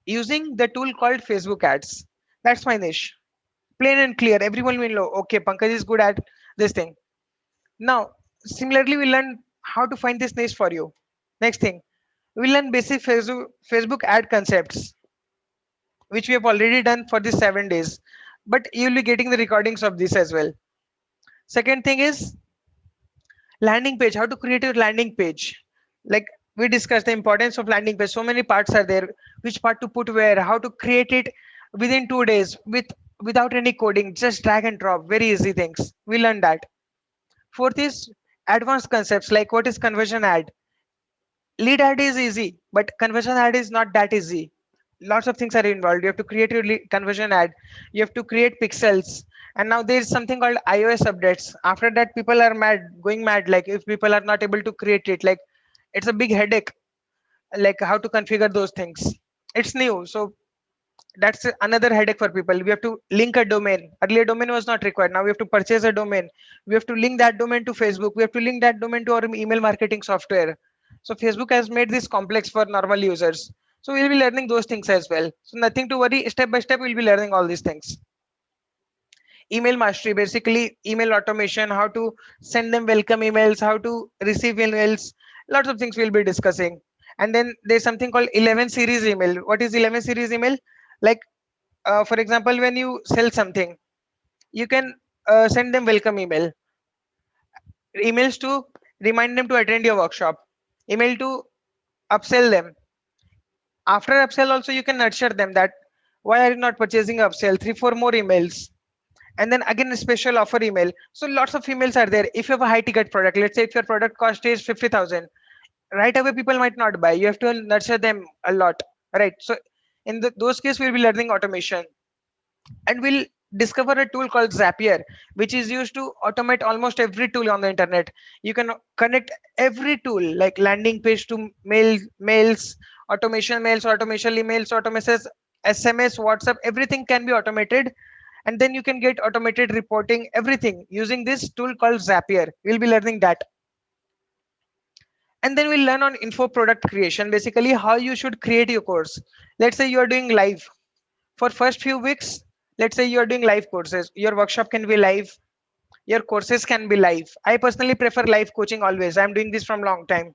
using the tool called Facebook ads. That's my niche. Plain and clear. Everyone will know, okay, Pankaj is good at this thing. Now similarly we learn how to find this niche for you. Next thing, we learn basic Facebook ad concepts, which we have already done for these 7 days, but you'll be getting the recordings of this as well. Second thing is landing page, how to create your landing page. Like we discussed the importance of landing page, so many parts are there, which part to put where, how to create it within 2 days without any coding, just drag and drop, very easy things, we learned that. Fourth is advanced concepts, like what is conversion ad. Lead ad is easy, but conversion ad is not that easy. Lots of things are involved. You have to create your conversion ad, you have to create pixels, and now there is something called iOS updates. After that people are mad, going mad, like if people are not able to create it, like it's a big headache, like how to configure those things. It's new, so that's another headache for people. We have to link a domain. Earlier domain was not required, now we have to purchase a domain, we have to link that domain to Facebook, we have to link that domain to our email marketing software. So Facebook has made this complex for normal users, so we'll be learning those things as well. So nothing to worry, step by step we'll be learning all these things. Email mastery, basically email automation, how to send them welcome emails, how to receive emails, lots of things we'll be discussing. And then there's something called 11 series email. What is 11 series email? Like for example, when you sell something, you can send them welcome emails to remind them to attend your workshop, email to upsell them. After upsell also you can nurture them, that why are you not purchasing upsell, 3 4 more emails. And then again a special offer email. So lots of emails are there. If you have a high ticket product, let's say if your product cost is 50,000, right away people might not buy, you have to nurture them a lot, right? So in those cases we'll be learning automation. And we'll discover a tool called Zapier, which is used to automate almost every tool on the internet. You can connect every tool, like landing page to mails, automation emails, automation SMS, WhatsApp, everything can be automated. And then you can get automated reporting, everything using this tool called Zapier. We'll be learning that. And then we'll learn on info product creation, basically how you should create your course. Let's say you are doing live for first few weeks. Let's say you are doing live courses, your workshop can be live, your courses can be live. I personally prefer live coaching always, I'm doing this from long time.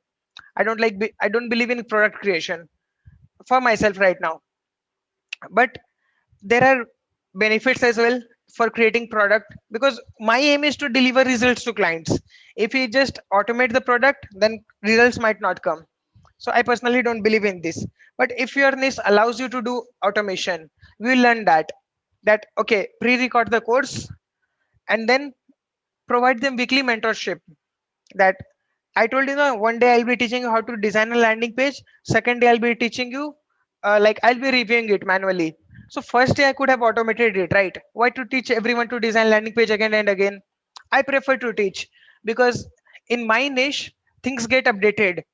I don't believe in product creation for myself right now. But there are benefits as well for creating product, because my aim is to deliver results to clients. If we just automate the product, then results might not come. So I personally don't believe in this. But if your niche allows you to do automation, we learn that okay, pre-record the course and then provide them weekly mentorship. That I told you, no, one day I'll be teaching you how to design a landing page, second day I'll be teaching you like I'll be reviewing it manually. So first day I could have automated it, right? Why to teach everyone to design landing page again and again? I prefer to teach, because in my niche things get updated.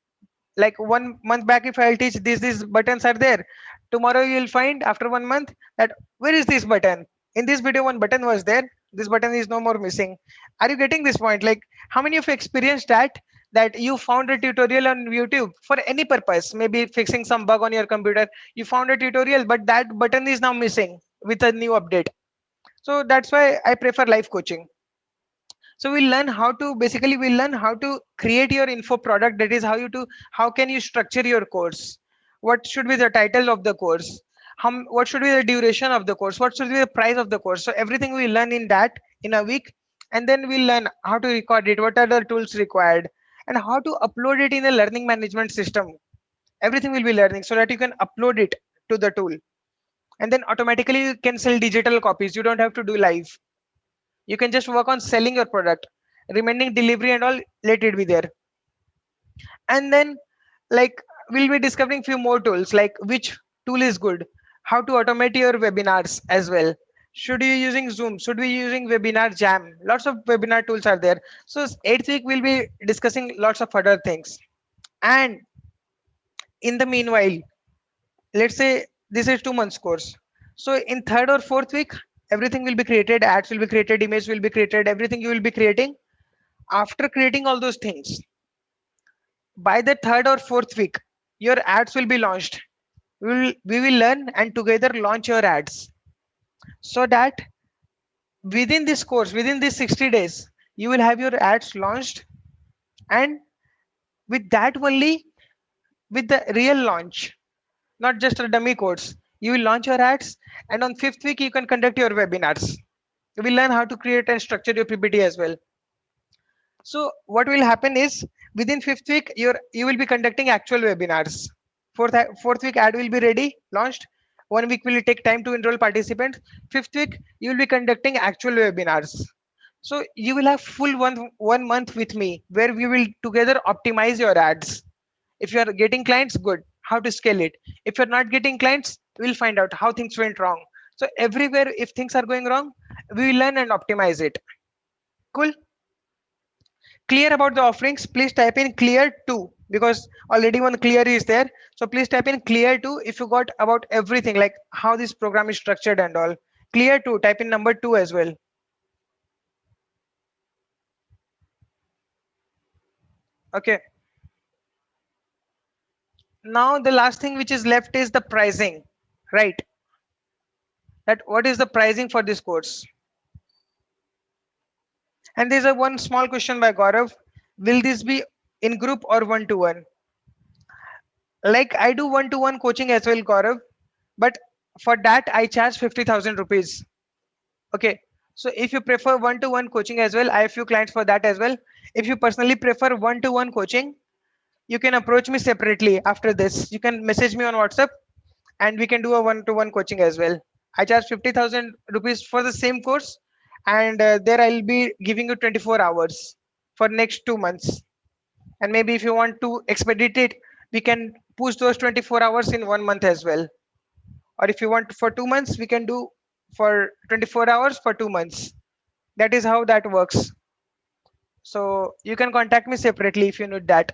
Like 1 month back, if I'll teach these buttons are there, tomorrow you'll find after 1 month that where is this button? In this video one button was there, this button is no more missing. Are you getting this point? Like how many of you experienced that you found a tutorial on YouTube for any purpose, maybe fixing some bug on your computer, you found a tutorial but that button is now missing with a new update? So that's why I prefer live coaching. So we learn how to, basically we learn how to create your info product. That is how can you structure your course, what should be the title of the course, what should be the duration of the course, what should be the price of the course. So everything we learn in that in a week. And then we learn how to record it, what are the tools required, and how to upload it in a learning management system. Everything will be learning so that you can upload it to the tool, and then automatically you can sell digital copies. You don't have to do live, you can just work on selling your product, remaining delivery and all, let it be there. And then like we'll be discovering few more tools, like which tool is good, how to automate your webinars as well. Should you using Zoom, should we using Webinar Jam? Lots of webinar tools are there. So 8th week we'll be discussing lots of other things. And in the meanwhile, let's say this is 2 months course, so in third or fourth week everything will be created, ads will be created, image will be created, everything you will be creating. After creating all those things, by the third or fourth week your ads will be launched. We will learn and together launch your ads, so that within this course, within these 60 days, You will have your ads launched, and with that only, with the real launch, not just a dummy course, you will launch your ads, and on fifth week you can conduct your webinars. You will learn how to create and structure your PPT as well. So what will happen is, within fifth week you will be conducting actual webinars. Fourth week ad will be ready, launched. 1 week will take time to enroll participants. Fifth week you will be conducting actual webinars. So you will have full one month with me where we will together optimize your ads. If you are getting clients, good. How to scale it? If you're not getting clients, we'll find out how things went wrong. So everywhere, if things are going wrong, we will learn and optimize it. Cool. Clear about the offerings? Please type in clear 2, because already one clear is there. So please type in clear 2 if you got about everything, like how this program is structured and all. Clear 2, type in number 2 as well. Okay. Now the last thing which is left is the pricing, right? That what is the pricing for this course? And there's a one small question by Gaurav. Will this be in group or one-to-one? Like I do one-to-one coaching as well, Gaurav, but for that I charge 50,000 rupees. Okay. So if you prefer one-to-one coaching as well, I have few clients for that as well. If you personally prefer one-to-one coaching, you can approach me separately after this. You can message me on WhatsApp and we can do a one-to-one coaching as well. I charge 50,000 rupees for the same course, and there I'll be giving you 24 hours for next 2 months. And maybe if you want to expedite it, we can push those 24 hours in 1 month as well. Or if you want for 2 months, we can do for 24 hours for 2 months. That is how that works. So you can contact me separately if you need that.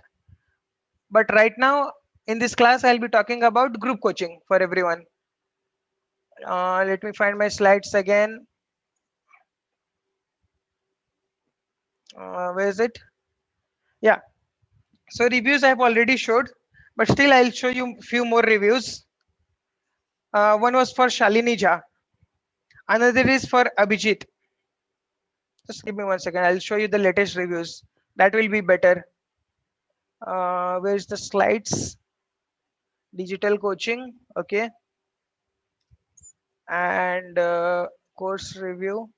But right now in this class, I'll be talking about group coaching for everyone. Let me find my slides again. Where is it? Yeah. So reviews I've already showed, but still I'll show you few more reviews. One was for Shalini Jha. Another is for Abhijit. Just give me 1 second. I'll show you the latest reviews. That will be better. Where's the slides? Digital coaching. Okay. And course review.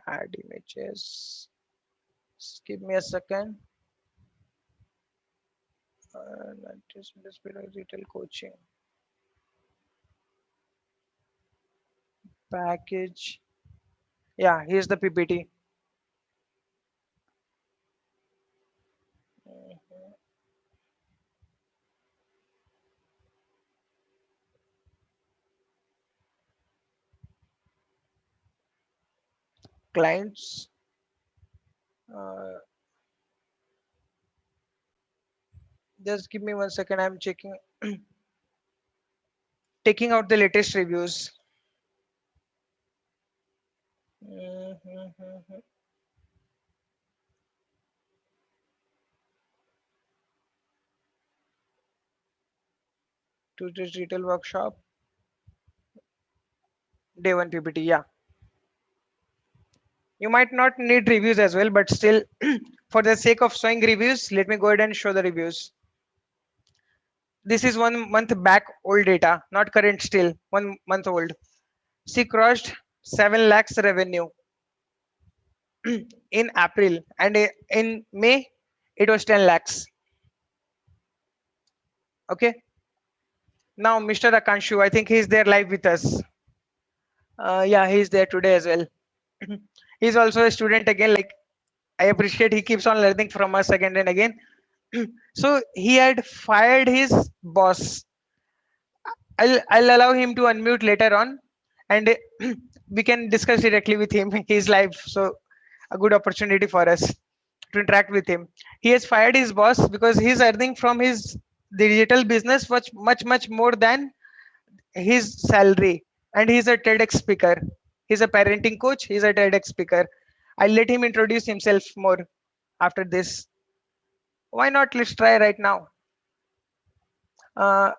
Add images. Just give me a second. Digital coaching. Package. Yeah, here's the PPT. Clients. Just give me 1 second. I'm checking, taking out the latest reviews. Today's retail workshop. Day 1 PPT. Yeah. You might not need reviews as well, but still, for the sake of showing reviews, let me go ahead and show the reviews. This is 1 month back old data, not current, still 1 month old. She crossed 7 lakhs revenue in April, and in May it was 10 lakhs. Okay. Now Mr. Akanshu, I think he's there live with us. Yeah, he's there today as well. He's also a student again. Like, I appreciate he keeps on learning from us again and again. So he had fired his boss. I'll allow him to unmute later on, and we can discuss directly with him. He's live, so a good opportunity for us to interact with him. He has fired his boss because he's earning from his digital business much more than his salary, and he's a TEDx speaker. He's a parenting coach. He's a TEDx speaker. I'll let him introduce himself more after this. Why not? Let's try right now. Uh,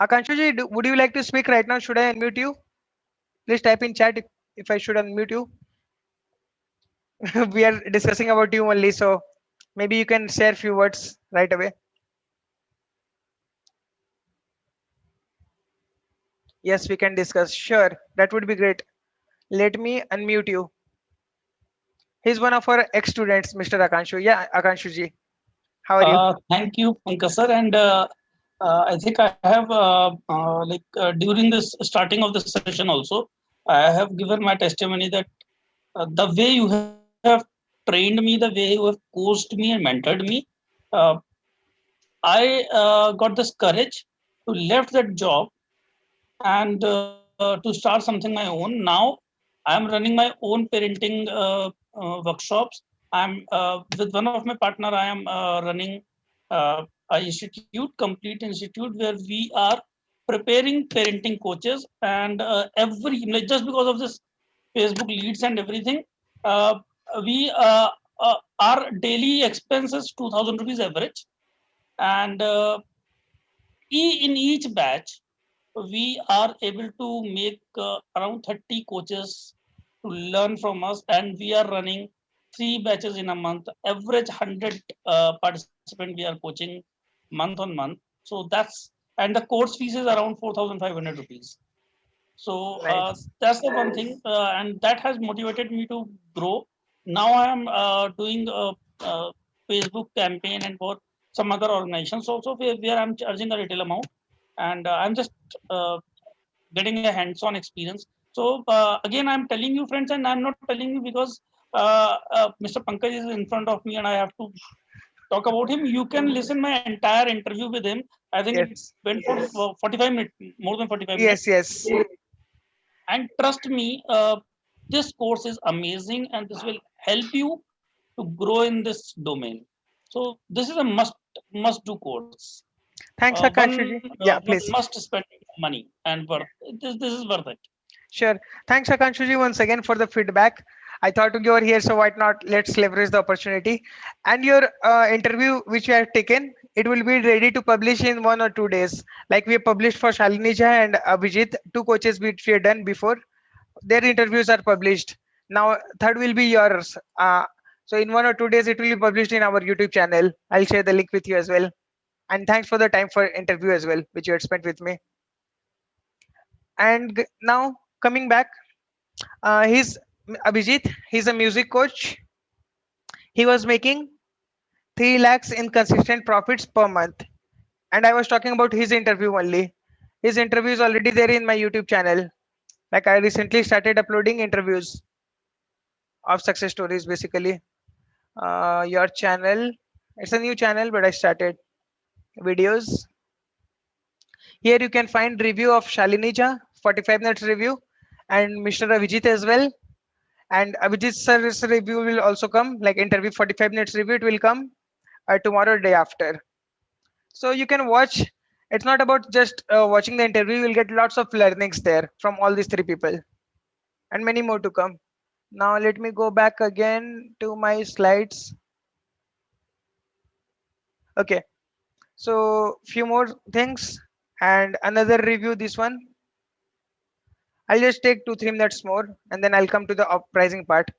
Akanshuji, would you like to speak right now? Should I unmute you? Please type in chat if I should unmute you. We are discussing about you only, so maybe you can share few words right away. Yes, we can discuss. Sure, that would be great. Let me unmute you. He's one of our ex-students, Mr. Akanshu. Yeah, Akanshu ji. How are you? Thank you, Pankaj sir. And I think I have during this starting of the session also, I have given my testimony that the way you have trained me, the way you have coached me and mentored me, uh, I got this courage to left that job and to start something my own. Now I am running my own parenting workshops. With one of my partner. I am running a institute, complete institute, where we are preparing parenting coaches, and just because of this Facebook leads and everything, uh, we our daily expenses 2,000 rupees average, and in each batch we are able to make around 30 coaches to learn from us, and we are running 3 batches in a month, average 100 participant we are coaching month on month. So that's, and the course fees is around 4,500 rupees. So Nice. that's the one thing, and that has motivated me to grow. Now I am doing a, uh Facebook campaign and for some other organizations also, where I'm charging a retail amount, and I'm just uh, getting a hands-on experience. So again, I'm telling you, friends, and I'm not telling you because Mr. Pankaj is in front of me and I have to talk about him. You can listen my entire interview with him. I think it Yes. went for 45 minutes, more than 45 minutes. Yes. Yes. And trust me, this course is amazing, and this will help you to grow in this domain. So this is a must do course. Thanks, Akanshu ji. One Yeah, must please. spend money and worth. This is worth it. Sure. Thanks, Akanshu ji, once again for the feedback. I thought you were here, so why not? Let's leverage the opportunity. And your interview, which you have taken, it will be ready to publish in 1 or 2 days. Like we have published for Shalini Jha and Abhijit, two coaches which we have done before. Their interviews are published. Now, third will be yours. So in 1 or 2 days, it will be published in our YouTube channel. I'll share the link with you as well. And thanks for the time for interview as well, which you had spent with me. And now coming back, he's Abhijit. He's a music coach. He was making 3 lakhs in consistent profits per month. And I was talking about his interview only. His interview is already there in my YouTube channel. Like I recently started uploading interviews of success stories basically. Your channel, it's a new channel, but I started videos. Here you can find review of Shalini Jha, 45 minutes review, and Mr. Avijit as well. And Abhijit sir's review will also come, like interview 45 minutes review, it will come tomorrow, day after. So you can watch. It's not about just watching the interview. You'll get lots of learnings there from all these three people, and many more to come. Now let me go back again to my slides. Okay, so few more things and another review. This one, I'll just take 2 3 minutes more, and then I'll come to the pricing part.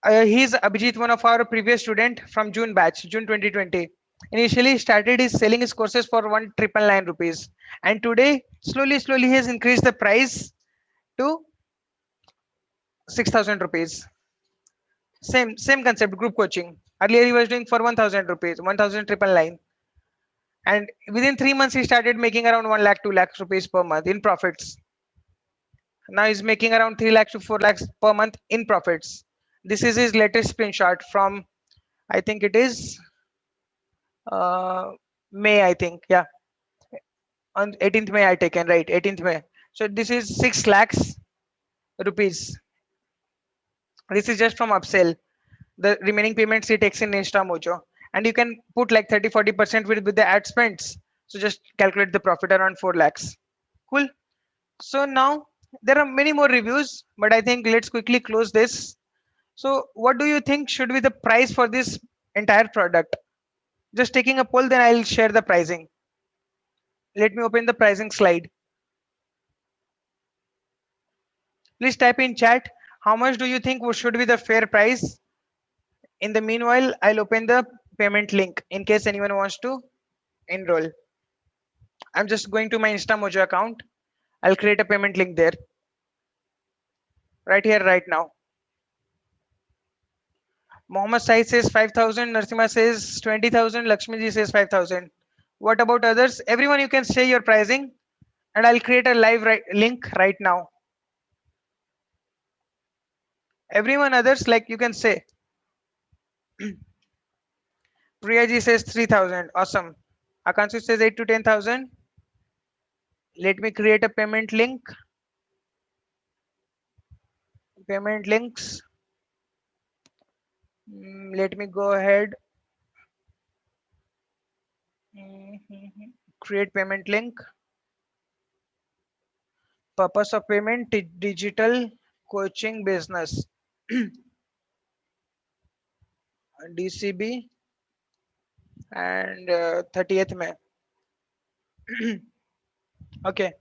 He's Abhijit, one of our previous student from June batch, June 2020. Initially started his selling his courses for 1,999 rupees, and today slowly he has increased the price to 6,000 rupees. Same concept, group coaching. Earlier he was doing for 1,000 rupees, 1,999, and within 3 months he started making around 1 lakh 2 lakhs rupees per month in profits. Now he's making around 3 lakhs to 4 lakhs per month in profits. This is his latest screenshot from, I think it is uh, May, I think. Yeah, on 18th May I taken, right? 18th May. So this is 6 lakhs rupees. This is just from upsell. The remaining payments he takes in InstaMojo. And you can put like 30-40% with the ad spends. So just calculate the profit around 4 lakhs. Cool. So now there are many more reviews, but I think let's quickly close this. So what do you think should be the price for this entire product? Just taking a poll, then I'll share the pricing. Let me open the pricing slide. Please type in chat How much do you think should be the fair price? In the meanwhile, I'll open the payment link in case anyone wants to enroll. I'm just going to my InstaMojo account. I'll create a payment link there right here, right now. Mohammed Sai says 5,000. Narsima says 20,000. Lakshmiji says 5,000. What about others? Everyone, you can say your pricing, and I'll create a live link right now. Everyone others, like you can say. Priyaji says 3,000. Awesome. Akanshi says 8 to 10,000. Let me create a payment link. Payment links. Let me go ahead. Create payment link. Purpose of payment, digital coaching business. DCB and 30th May. Okay.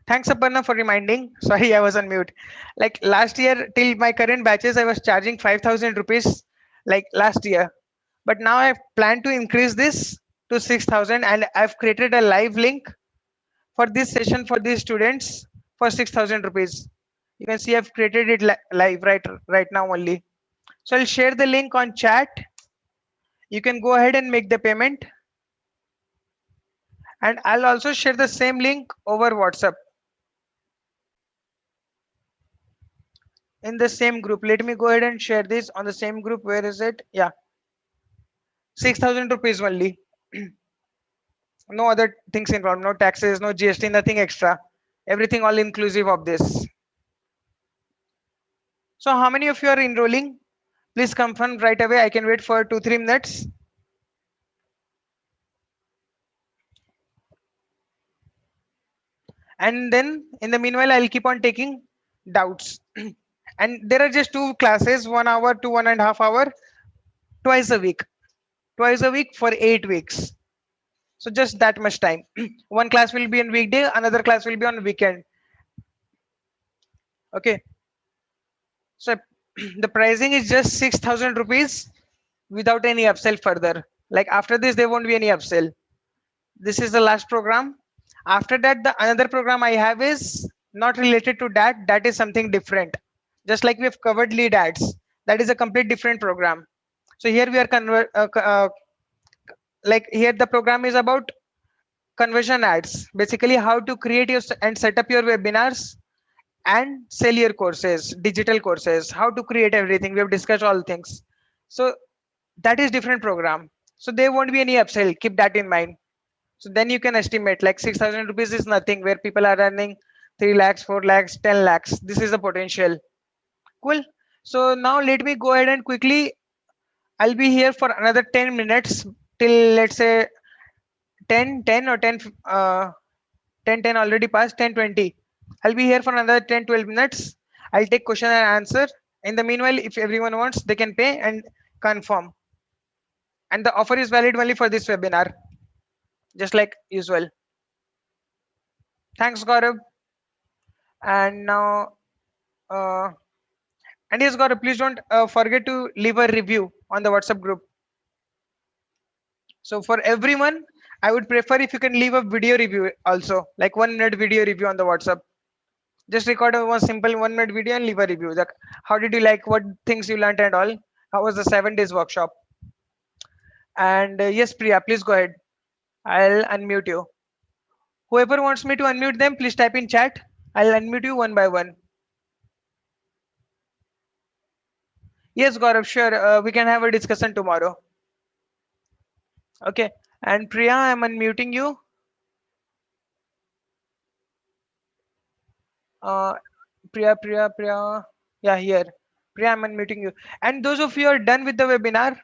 Thanks, Aparna, for reminding. Sorry, I was on mute. Like last year, till my current batches, I was charging 5,000 rupees like last year. But now I plan to increase this to 6,000, and I've created a live link for this session for these students for 6,000 rupees. You can see I've created it live right now only. So I'll share the link on chat. You can go ahead and make the payment, and I'll also share the same link over WhatsApp in the same group. Let me go ahead and share this on the same group. Where is it? Yeah, 6,000 rupees only. No other things involved, no taxes, no GST, nothing extra. Everything all inclusive of this. So how many of you are enrolling? Please confirm right away. I can wait for 2-3 minutes. And then in the meanwhile, I'll keep on taking doubts. And there are just 2 classes, 1 hour to 1.5 hour, twice a week. Twice a week for 8 weeks. So just that much time. One class will be on weekday, another class will be on weekend. Okay. So the pricing is just 6,000 rupees without any upsell further. Like after this, there won't be any upsell. This is the last program. After that, the another program I have is not related to that. That is something different. Just like we have covered lead ads, that is a complete different program. So here we are like here the program is about conversion ads. Basically, how to create your and set up your webinars and sell your courses, digital courses, how to create everything. We have discussed all things. So that is different program. So there won't be any upsell. Keep that in mind. So then you can estimate like 6,000 rupees is nothing where people are earning 3 lakhs, 4 lakhs, 10 lakhs. This is the potential. Cool. So now let me go ahead and quickly, I'll be here for another 10 minutes till let's say 10, 10 or 10, 10, 10 already passed, 10, 20. I'll be here for another 10, 12 minutes. I'll take question and answer. In the meanwhile, if everyone wants, they can pay and confirm. And the offer is valid only for this webinar, just like usual. Thanks, Gaurav. And now, and yes, Gaurav, please don't forget to leave a review on the WhatsApp group. So for everyone, I would prefer if you can leave a video review also, like 1 minute video review on the WhatsApp. Just record a one simple 1 minute video and leave a review. Like, how did you like? What things you learned and all? How was the 7 days workshop? And yes, Priya, please go ahead. I'll unmute you. Whoever wants me to unmute them, please type in chat. I'll unmute you one by one. Yes, Gaurav, sure. We can have a discussion tomorrow. Okay. And Priya, I'm unmuting you. Uh, Priya. Yeah, here. Priya, I'm unmuting you. And those of you are done with the webinar,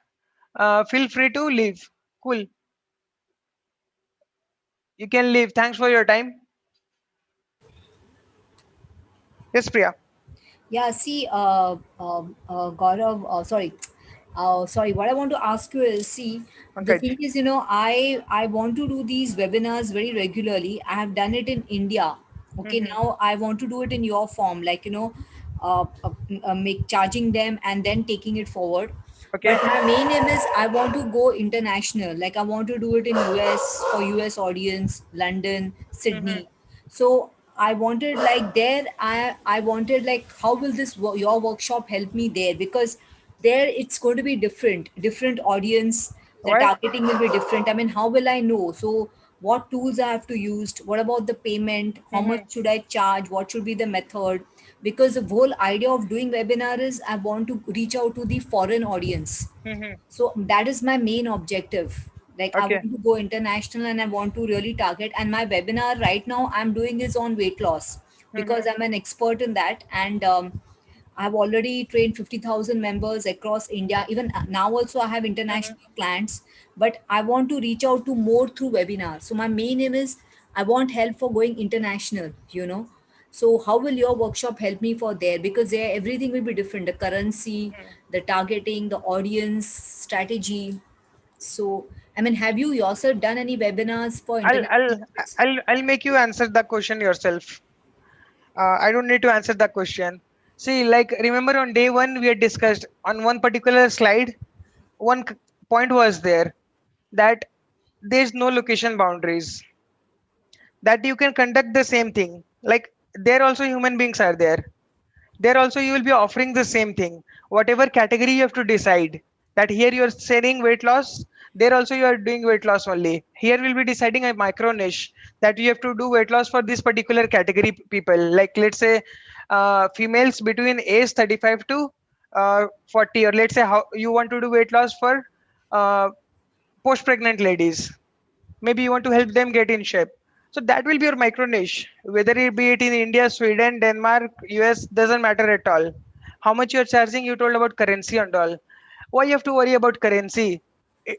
feel free to leave. Cool. You can leave. Thanks for your time. Yes, Priya. Yeah, see, Gaurav, sorry. What I want to ask you is, see, the Pankaj. thing is, I want to do these webinars very regularly. I have done it in India. Okay, Mhm. now I want to do it in your form, like make charging them and then taking it forward. Okay. But my main aim is I want to go international. Like I want to do it in US for US audience, London, Mhm. Sydney. So I wanted like there I wanted like how will your workshop help me there, because there it's going to be different audience, the Why? targeting will be different. I mean, how will I know? So what tools I have to use, what about the payment, how much Mhm. should I charge, what should be the method? Because the whole idea of doing webinar is I want to reach out to the foreign audience. Mhm. So that is my main objective. Like I Okay. want to go international and I want to really target, and my webinar right now I'm doing is on weight loss, because Mhm. I'm an expert in that. And I've already trained 50,000 members across India. Even now also I have Mhm. international clients, but I want to reach out to more through webinars. So my main aim is I want help for going international. So how will your workshop help me for there? Because there everything will be different. The currency, the targeting, the audience, strategy. So I mean, have you yourself done any webinars for I'll international I'll markets? I'll make you answer the question yourself. I don't need to answer the question. See, like remember on day one we had discussed on one particular slide, one point was there that there's no location boundaries, that you can conduct the same thing. Like there also human beings are there. There also you will be offering the same thing. Whatever category you have to decide, that here you are saying weight loss, there also you are doing weight loss only. Here we'll be deciding a micro niche, that you have to do weight loss for this particular category people. Like let's say females between age 35 to 40, or let's say how you want to do weight loss for uh, post pregnant ladies. Maybe you want to help them get in shape. So that will be your micro niche, whether it be it in India, Sweden, Denmark, US, doesn't matter at all. How much you're charging, you told about currency and all. Why you have to worry about currency?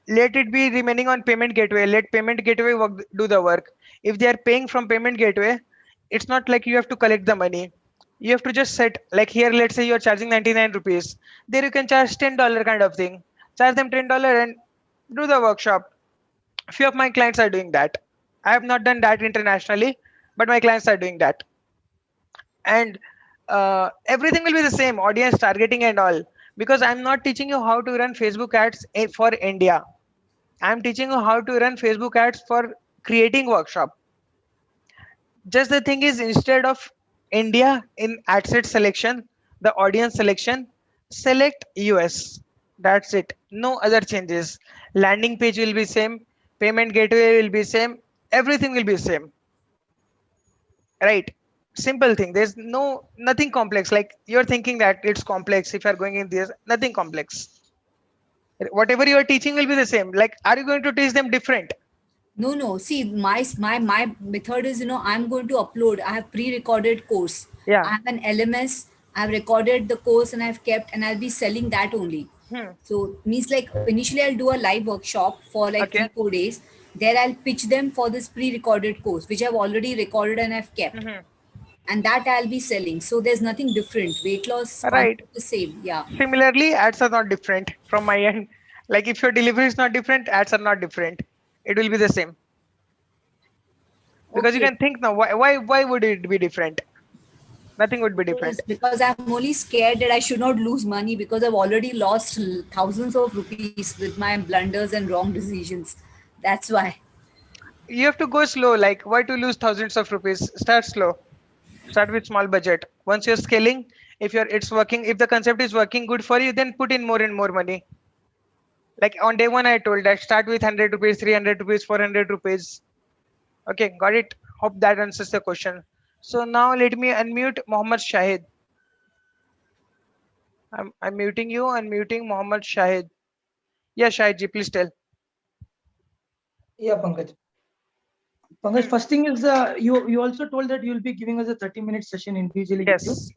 Let it be remaining on payment gateway. Let payment gateway work, do the work. If they are paying from payment gateway, it's not like you have to collect the money. You have to just set, like here let's say you're charging 99 rupees, there you can charge $10 kind of thing. Charge them $10 and do the workshop. Few of my clients are doing that. I have not done that internationally, but my clients are doing that. And everything will be the same, audience targeting and all, because I'm not teaching you how to run Facebook ads for India. I'm teaching you how to run Facebook ads for creating workshop. Just the thing is, instead of India in ad set selection, the audience selection, select US. That's it, no other changes. Landing page will be same, payment gateway will be same, everything will be same, right? Simple thing, there's nothing complex. Like you're thinking that it's complex if you're going in this, nothing complex. Whatever you are teaching will be the same. Like are you going to teach them different? No, no. See, my method is, I'm going to upload. I have pre-recorded course. Yeah. I have an LMS. I've recorded the course and I've kept, and I'll be selling that only. Hmm. So means like initially I'll do a live workshop for like Okay. 3 4 days. There I'll pitch them for this pre-recorded course, which I've already recorded and I've kept, Hmm. and that I'll be selling. So there's nothing different. Weight loss Right. concept is same. Yeah. Similarly, ads are not different from my end. Like if your delivery is not different, ads are not different. It will be the same. Because you Okay. can think now, why would it be different? Nothing would be different. Because I'm only scared that I should not lose money, because I've already lost thousands of rupees with my blunders and wrong decisions. That's why. You have to go slow. Like why to lose thousands of rupees? Start slow. Start with small budget. Once you're scaling, if you're it's working, if the concept is working good for you, then put in more and more money. Like on day one, I told that start with 100 rupees, 300 rupees, 400 rupees. Okay, got it. Hope that answers the question. So now let me unmute Mohammed Shahid. I'm muting you, unmuting Mohammed Shahid. Yeah, Shahid ji, please tell. Yeah, Pankaj. Pankaj, first thing is you also told that you will be giving us a 30-minute session individually with you, Yes.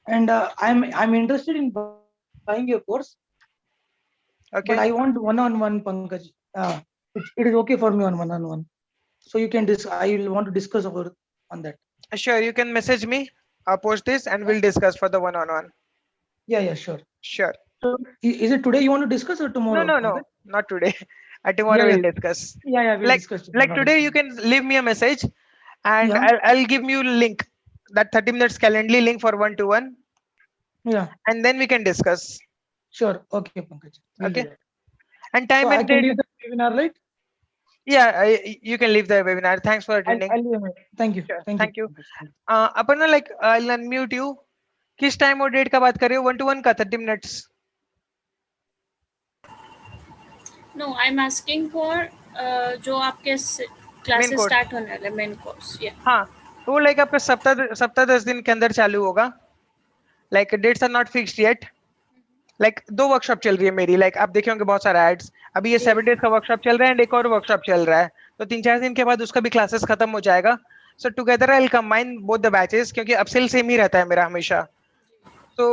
and I'm interested in buying your course, but I Okay. want one-on-one, Pankaj. It is okay for me on one-on-one. So you can I will want to discuss over on that. Sure, you can message me, post this, and we'll discuss for the one-on-one. Yeah, sure. Sure. So is it today you want to discuss or No, tomorrow, no, Pankaj? no, not today. Yeah, Tomorrow yeah, we'll discuss. yeah, we'll Like discuss tomorrow. like Not today, you issue. can leave me a message, and Yeah, I'll give you link, that 30 minutes Calendly link for one to one, yeah, and then we can discuss. sure. Okay, Pankaj, we'll do Okay. that. And So time I and can date. leave the webinar, right? Yeah, you can leave the webinar. Thanks for attending. I'll leave it. Sure. Thank you, Thank you. Pankaj. Thank you. Aparna, like I'll unmute you. किस time और date का बात कर रहे हो? 1 to 1 का 30 minutes. No, I'm asking for जो आपके मेन क्लासेस कोर्स. स्टार्ट होने वाले मेन कोर्स या हाँ, तो वो लाइक आपका सप्ताह 10 दिन के अंदर चालू होगा. Like dates are not fixed yet. Like 2 workshop चल रही है मेरी. लाइक आप देखे होंगे बहुत सारे एड्स. अभी ये जी 7 डेज का वर्कशॉप चल रहा है, एंड एक और वर्कशॉप चल रहा है. तो 3-4 दिन के बाद उसका भी क्लासेस खत्म हो जाएगा. सो together I will combine both the batches, क्योंकि अपसेल सेम ही रहता है मेरा हमेशा. तो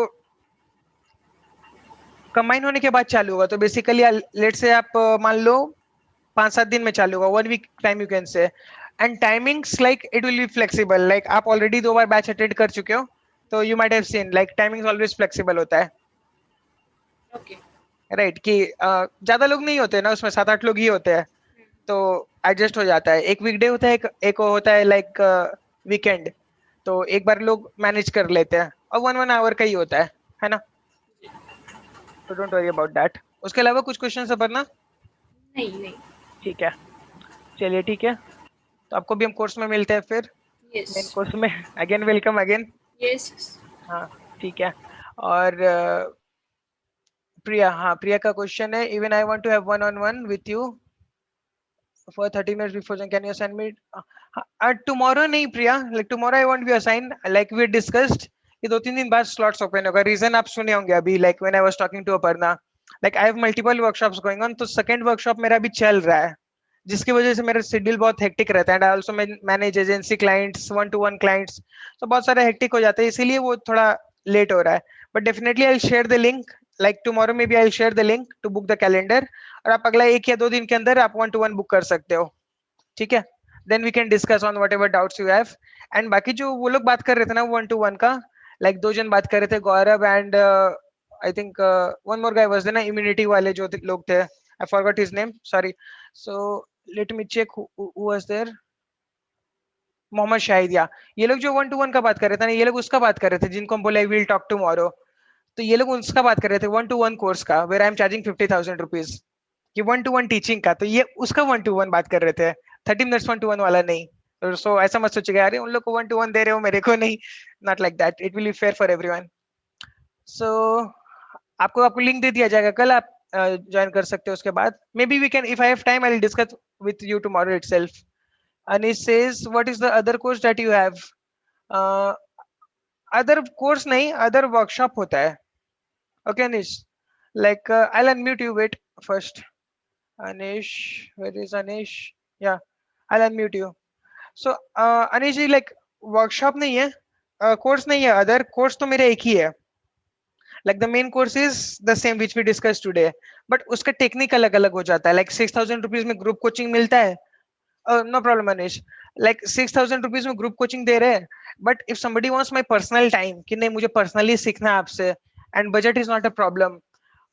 कंबाइन होने के बाद चालू होगा. तो बेसिकली लेट से आप मान लो 5-7 दिन में चालू होगा. 1 week time you can say. And timings like it will be flexible. Like आप ऑलरेडी 2 बार बैच अटेंड कर चुके हो, तो you might have seen like timings always flexible होता है. ओके राइट कि ज्यादा लोग नहीं होते ना उसमें, 7-8 लोग ही होते हैं, तो एडजस्ट हो जाता है. एक वीकडे होता है, एक होता है लाइक वीकेंड. तो एक बार लोग मैनेज कर लेते हैं, और 1 आवर का ही होता है ना. तो डोंट वरी अबाउट दैट. उसके अलावा कुछ क्वेश्चन है ना? नहीं नहीं ठीक है, चलिए ठीक है. तो आपको भी हम कोर्स में मिलते हैं फिर, मेन यस कोर्स में. Again welcome again. यस हाँ ठीक है. और प्रिया, हाँ प्रिया का क्वेश्चन है, even I want to have one on one with you for 30 minutes before, then can you assign me tomorrow? नहीं प्रिया, like tomorrow I won't be assigned, like we discussed. ये 2-3 दिन बाद slots open होगा. Reason आप सुने होंगे अभी, like when I was talking to Aparna, like I have multiple workshops going on. तो second workshop मेरा अभी चल रहा है, जिसकी वजह से मेरा शेड्यूल बहुत हेक्टिक रहता है. And I also manage agency clients, 1-to-1 clients, तो बहुत सारे हेक्टिक हो जाते हैं, इसीलिए वो थोड़ा लेट हो रहा है. But definitely I will share the link, like tomorrow maybe I will share the link to book the calendar. और आप अगला 1 या 2 दिन के अंदर आप 1-to-1 बुक कर सकते हो. ठीक है. Then we can discuss on whatever doubts you have. And बाकी जो वो लोग बात कर रहे थे ना 1-to-1 का, लाइक 2 जन बात कर रहे थे, Gaurav and I think one more guy was there ना, इम्यूनिटी वाले जो लोग थे. I forgot his name, sorry. So let me check who was there. Mohammad Shahid. या ये लोग जो 1-to-1 का बात कर रहे थे ना, ये लोग उसका बात कर रहे थे जिनको हम बोले विल टॉक टुमारो. तो ये लोग उसका बात कर रहे थे 1-to-1 कोर्स का, where I am charging 50,000 rupees. ये 1-to-1 टीचिंग का, तो ये उसका 1-to-1 बात कर रहे थे, 30 मिनट्स 1-to-1 वाला नहीं. सो ऐसा मत सोचिएगा अरे उन लोग को 1-to-1 दे रहे हो मेरे को नहीं. Not like that, it will be fair for everyone. So आपको लिंक दे दिया जाएगा कल, आप ज्वाइन कर सकते हो. उसके बाद maybe we can, if I have time I will discuss with you tomorrow itself. Anish says, what is the other course that you have? Other course नहीं, other workshop होता है. Okay Anish, like I'll unmute you, wait first. Anish, where is Anish? Yeah, I'll unmute you. So Anish ji, like workshop नहीं है, course नहीं है, other course तो मेरा एक ही है. Like the main course is the same which we discussed today, but उसका टेक्निक अलग अलग हो जाता है. Like 6,000 रुपीज में ग्रुप कोचिंग मिलता है. No problem Anish, like 6,000 rupees में ग्रुप कोचिंग दे रहे हैं. But if somebody wants my personal time, कि नहीं मुझे पर्सनली सीखना है आपसे, and budget is not a problem.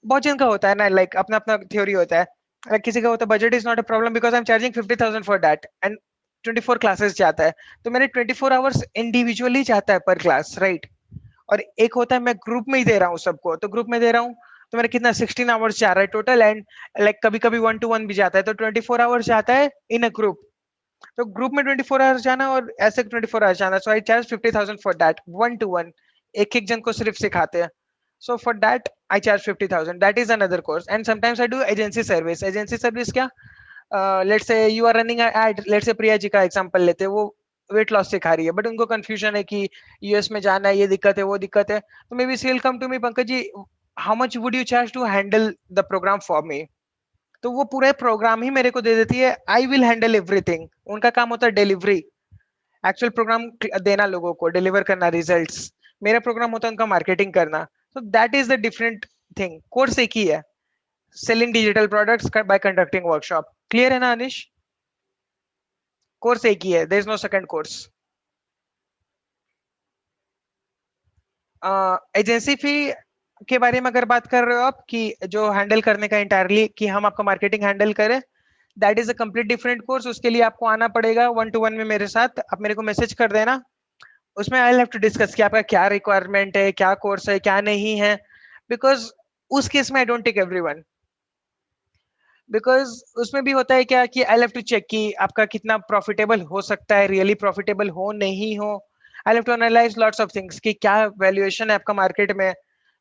बहुत जन का होता है ना, लाइक अपना अपना थ्योरी होता है. like किसी का होता है budget is not a problem because I am charging 50,000 for that, and 24 classes जाता है, तो मेरे 24 आवर्स इंडिविजुअली जाता है पर क्लास, राइट. और एक होता है मैं ग्रुप में ही दे रहा हूँ सबको, तो ग्रुप में दे रहा हूँ तो मेरा कितना 16 आवर्स जा रहा है टोटल. एंड लाइक कभी कभी 1-to-1 भी जाता है, तो 24 आवर्स जाता है इन अ ग्रुप. तो ग्रुप में 24 आवर्स जाना और ऐसे 24 आवर्स जाना. So I charge 50,000 for that 1-to-1. एक एक जन को सिर्फ सिखाते हैं. So for that I charge 50,000. That is another course. And sometimes I do agency service. Agency service क्या? Let's say you are running an ad. Let's say Priya ji का example लेते हैं, वो वेट लॉस सिखा रही है, बट उनको कंफ्यूजन है कि यूएस में जाना है, ये दिक्कत है वो दिक्कत है. तो maybe she will come to me, Pankaj ji, how much would you charge to handle the program for me? तो वो पूरा प्रोग्राम ही मेरे को दे देती है. I will handle everything. उनका काम होता है डिलीवरी, एक्चुअल प्रोग्राम देना, लोगों को डिलीवर करना रिजल्ट्स. मेरा प्रोग्राम होता है उनका मार्केटिंग करना. So that is the different thing. Course एक ही है, selling digital products by conducting workshop. Clear है ना अनिश? कोर्स एक ही है, there is no second course. Agency fee के बारे में अगर बात कर रहे हो आप कि जो हैंडल करने का इंटायरली कि हम आपका मार्केटिंग हैंडल करें, that is a complete different course. उसके लिए आपको आना पड़ेगा 1-to-1 में मेरे साथ. आप मेरे को मैसेज कर देना, उसमें आई हैव टू डिस्कस कि आपका क्या रिक्वायरमेंट है, क्या कोर्स है, क्या नहीं है. बिकॉज उस केस में I don't take everyone, because उसमें भी होता है क्या कि आई हैव टू चेक कि आपका कितना प्रॉफिटेबल हो सकता है, रियली प्रॉफिटेबल हो नहीं हो. I have to analyse lots of things कि क्या वैल्यूएशन है आपका मार्केट में.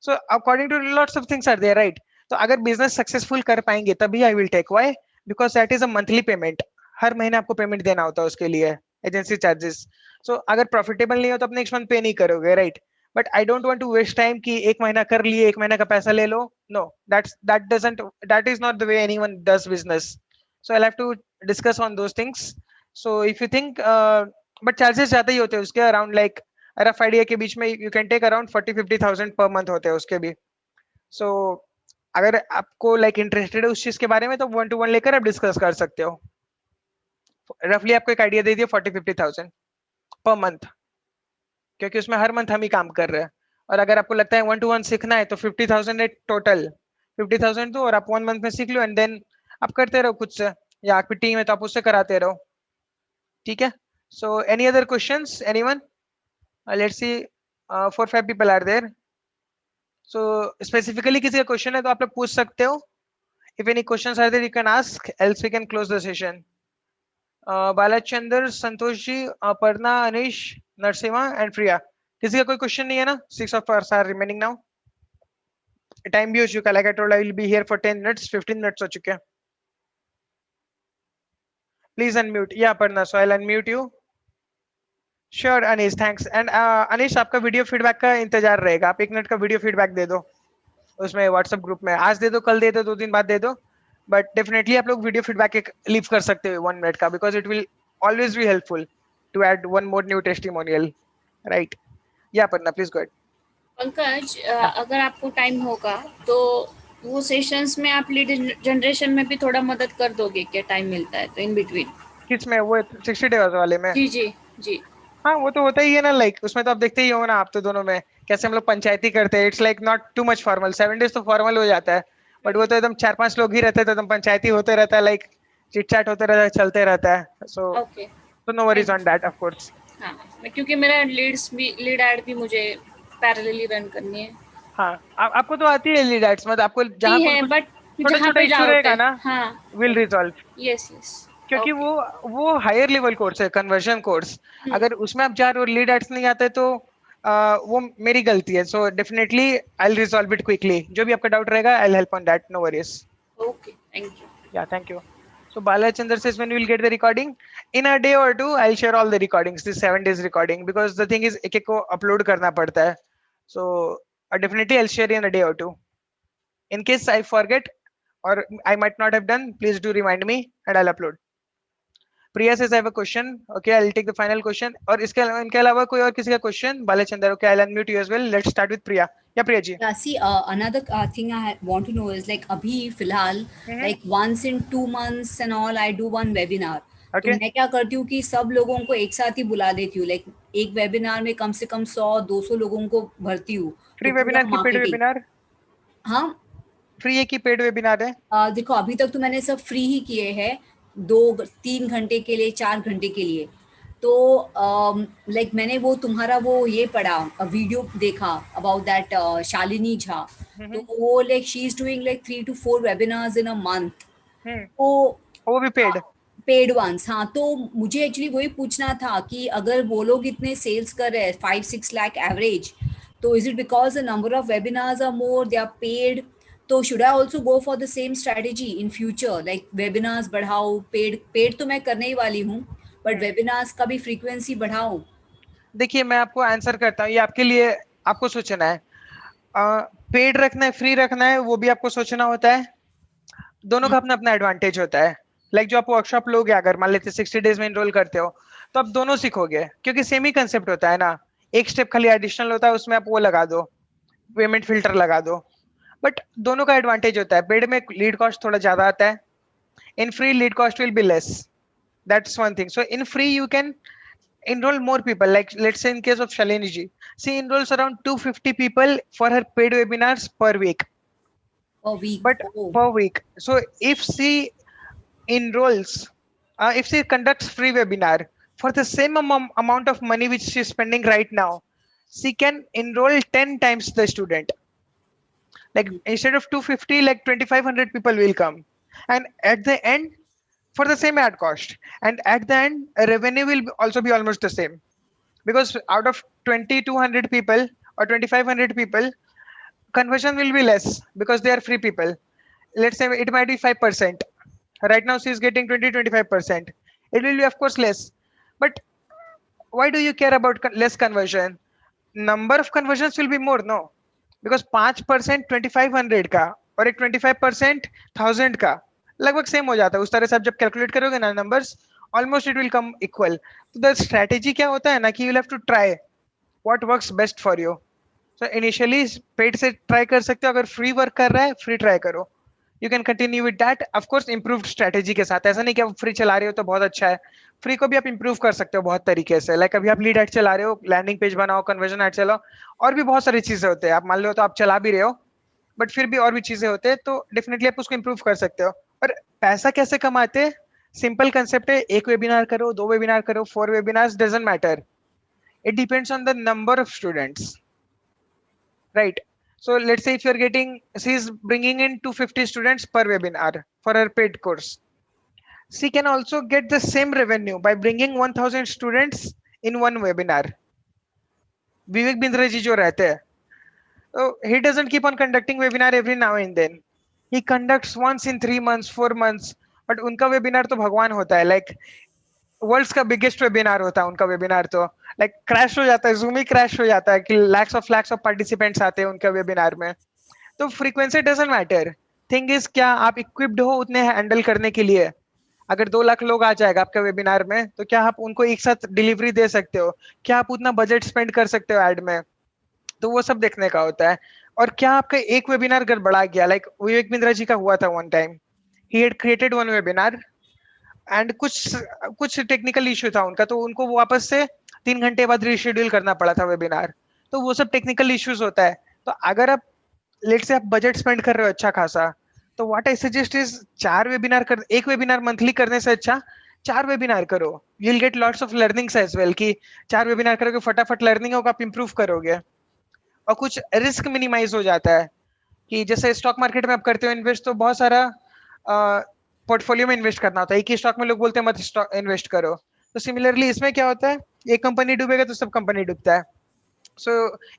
So according to lots of things are there, right? तो अगर बिजनेस सक्सेसफुल कर पाएंगे तभी I will take. Why? Because that is a monthly payment. हर महीने आपको पेमेंट देना होता है उसके लिए, एजेंसी चार्जेस. सो अगर प्रॉफिटेबल नहीं हो तो आप नेक्स्ट मंथ पे नहीं करोगे, right? But I don't want to waste time कि एक महीना कर लिए, एक महीना का पैसा ले लो. No, that is not the way anyone does business. So I'll have to discuss on those things. So if you think but charges ज्यादा ही होते हैं उसके, अराउंड लाइक रफ आइडिया के बीच में you can take around 40-50,000 per month होते हैं उसके भी. सो अगर आपको लाइक इंटरेस्टेड है उस चीज के बारे में तो 1-to-1 लेकर आप डिस्कस कर सकते हो. रफली आपको एक आइडिया दे दिया 40-50,000 पर मंथ, क्योंकि उसमें हर मंथ हम ही काम कर रहे हैं. और अगर आपको लगता है 1-to-1 सीखना है तो 50,000 है टोटल. 50,000 दो और आप 1 मंथ में सीख लो, एंड देन आप करते रहो खुद से, या आपकी टीम है तो आप उससे कराते रहो. ठीक है? So any other questions anyone? Let's see, 4-5 people are there. So specifically किसी का क्वेश्चन है तो आप लोग पूछ सकते हो. If any questions are there you can ask, else we can close the session. Balachandra, Santosh ji, Aparna, Anish, Narasimha and Priya. किसी का कोई क्वेश्चन नहीं है ना? 6 of us are remaining now. Time भी हो चुका, like I told I will be here for 10 minutes. 15 minutes हो चुके हैं. Please unmute. Yeah Aparna, so I will unmute you. Sure Anish, thanks. And Anish, आपका वीडियो फीडबैक का इंतजार रहेगा. आप 1 मिनट का वीडियो फीडबैक दे दो उसमें व्हाट्सएप ग्रुप में. आज दे दो, कल दे दो, 2 दिन बाद दे दो. बट डेफिनेटली आप लोग वीडियो फीडबैक एक लीव कर सकते हो 1 मिनट का, because it will always be helpful to add one more new testimonial, right? Yeah Aparna, please go ahead. Pankaj, अगर आपको टाइम होगा तो वो सेशंस में आप लीड जनरेशन में भी थोड़ा मदद कर दोगे क्या? टाइम मिलता है तो इन बिटवीन. किस में? वो 60 डेज वाले में? जी जी जी. हाँ, वो तो होता ही है ना. लाइक उसमें तो आप देखते ही हो ना, आप तो दोनों में कैसे हम लोग पंचायती करते हैं. It's like not too much formal. 7 days तो फॉर्मल हो जाता है, बट वो तो एकदम 4-5 लोग ही रहते हैं तो एकदम पंचायती होते रहता है, लाइक चिट चैट होते रहता है, चलते रहता है. So okay. No worries on that, of course. हाँ, क्योंकि मेरा लीड एड भी मुझे पैरेलली रन करनी है. हाँ, आपको तो आती है लीड एड्स, मतलब आपको जहाँ है, कुछ बट छोटा जहाँ छोटा पे इशू जाओ रहेगा ना, हाँ. Will resolve. Yes yes. क्योंकि वो हायर लेवल कोर्स है, कन्वर्जन कोर्स. अगर उसमें आप जा रहे हो, लीड एड्स नहीं आते तो वो मेरी गलती है. So definitely I will resolve it quickly. जो भी आपका डाउट रहेगा I will help on that, no worries. Okay, thank you. Yeah, thank you. So Balachandra says when we will get the recording in a day or two, I'll share all the recordings, this 7 days recording, because the thing is एक एक को upload करना पड़ता है. So definitely I'll share in a day or two. In case I forget or I might not have done, please do remind me and I'll upload. Priya says I have a question. Okay, I'll take the final question. और इनके अलावा कोई और किसी का question? Balachandra, okay, I'll unmute you as well. Let's start with Priya. Yeah, Priya ji. Yeah, see, another thing I want to know is like abhi filhal, like once in 2 months and all, I do one webinar. Okay. तो मैं क्या करती हूँ कि सब लोगों को एक साथ ही बुला देती हूँ. लाइक एक वेबिनार में कम से कम 100-200 लोगों को भरती हूँ. Free webinar की paid webinar? हाँ, फ्री है कि पेड वेबिनार है? देखो अभी तक तो मैंने सब फ्री ही किए हैं, 2-3 घंटे के लिए, 4 घंटे के लिए. तो लाइक मैंने वो तुम्हारा वो ये पढ़ा, वीडियो देखा अबाउट दैट शालिनी झा. तो वो like she is doing like 3 to 4 webinars in a month. तो वो भी पेड वंस. हाँ, तो मुझे एक्चुअली वही पूछना था कि अगर वो लोग इतने सेल्स कर रहे हैं 5-6 लाख एवरेज, तो is it because the number of webinars are more, they are paid? तो should I also go for the same strategy in future, like webinars बढ़ाओ, पेड तो मैं करने ही वाली हूँ, बट वेबिनार्स का भी फ्रीक्वेंसी बढ़ाओ? देखिए, मैं आपको आंसर करता हूँ, ये आपके लिए आपको सोचना है. पेड रखना है, फ्री रखना है, वो भी आपको सोचना होता है. दोनों का अपना अपना एडवांटेज होता है. लाइक जो आप वर्कशॉप लोगे, अगर मान लेते 60 डेज में इनरोल करते हो, तो आप दोनों सीखोगे, क्योंकि सेम ही कंसेप्ट होता है ना. एक स्टेप खाली एडिशनल होता है, उसमें आप वो लगा दो, पेमेंट फिल्टर लगा दो. बट दोनों का एडवांटेज होता है. पेड में लीड कॉस्ट थोड़ा ज्यादा आता है. In free, lead cost will be less. That's one thing. So in free, you can enroll more people. Like let's say in case of Shalini ji, she enrolls around 250 people for her paid webinars per week. A week. But Oh. per week. So if she enrolls, if she conducts free webinar for the same amount of money which she is spending right now, she can enroll 10 times the student. Like instead of 250, like 2500 people will come, and at the end, for the same ad cost, and at the end, revenue will also be almost the same, because out of 2200 people or 2500 people, conversion will be less because they are free people. Let's say it might be 5%. Right now she is getting 20-25%. It will be of course less, but why do you care about less conversion? Number of conversions will be more, no? Because 5% 2500 का और एक 25% 1000 का लगभग same हो जाता है. उस तरह से आप जब कैलकुलेट करोगे ना numbers, almost it will come equal. तो द स्ट्रेटेजी क्या होता है ना कि you have to try what works best for you. So initially paid से ट्राई कर सकते हो. अगर फ्री वर्क कर रहा है, फ्री ट्राई करो. You can continue with that, of course improved strategy के साथ. ऐसा नहीं कि आप फ्री चला रहे हो तो बहुत अच्छा है. फ्री को भी आप इंप्रूव कर सकते हो बहुत तरीके से. लाइक अभी आप लीड एड चला रहे हो, लैंडिंग पेज बनाओ, कन्वर्जन एड चलाओ, और भी बहुत सारी चीजें होते हैं. आप मान लो तो आप चला भी रहे हो, बट फिर भी और भी चीजें होते हैं, तो डेफिनेटली आप उसको इंप्रूव कर सकते हो. और पैसा कैसे कमाते, सिंपल कंसेप्ट है. एक वेबिनार करो, 2 वेबिनार करो, 4 webinars, doesn't matter. It depends on the number of students, right? So let's say if you're getting, she's bringing in 250 students per webinar for her paid course. She can also get the same revenue by bringing 1000 students in one webinar. Vivek Bindra ji jo rehte hai, so he doesn't keep on conducting webinar every now and then. He conducts once in 3 months, 4 months. But उनका webinar तो भगवान होता है. Like world का biggest webinar होता है उनका webinar. तो लाइक क्रैश हो जाता है, जूम ही क्रैश हो जाता है कि लैक्स ऑफ पार्टिसिपेंट्स आते हैं उनका वेबिनार में. तो frequency doesn't matter. Thing is क्या आप इक्विप्ड हो उतने हैंडल करने के लिए. अगर 2 लाख लोग आ जाएगा आपके वेबिनार में, तो क्या आप उनको एक साथ डिलीवरी दे सकते हो? क्या आप उतना बजट स्पेंड कर सकते हो एड में? तो वो सब देखने का होता है. और क्या आपका एक वेबिनार गड़बड़ा गया, लाइक विवेक बिंद्रा जी का हुआ था one time. He had created one webinar and कुछ टेक्निकल इश्यू था उनका, तो उनको वापस से 3 घंटे बाद रीशेड्यूल करना पड़ा था वेबिनार. तो वो सब टेक्निकल इश्यूज होता है. तो अगर आप लेट से आप बजट स्पेंड कर रहे हो अच्छा खासा, तो what I suggest is 4 webinar कर, एक वेबिनार मंथली करने से अच्छा 4 वेबिनार करो. You will get lots of learnings as well, कि 4 वेबिनार करोगे फटाफट लर्निंग होगा, आप इंप्रूव करोगे. और कुछ रिस्क मिनिमाइज हो जाता है, कि जैसे स्टॉक मार्केट में आप करते हो इन्वेस्ट, तो बहुत सारा पोर्टफोलियो में इन्वेस्ट करना होता है. एक ही स्टॉक में लोग बोलते हैं मत इन्वेस्ट करो. तो सिमिलरली इसमें क्या होता है, एक कंपनी डूबेगा तो सब कंपनी डूबता है. So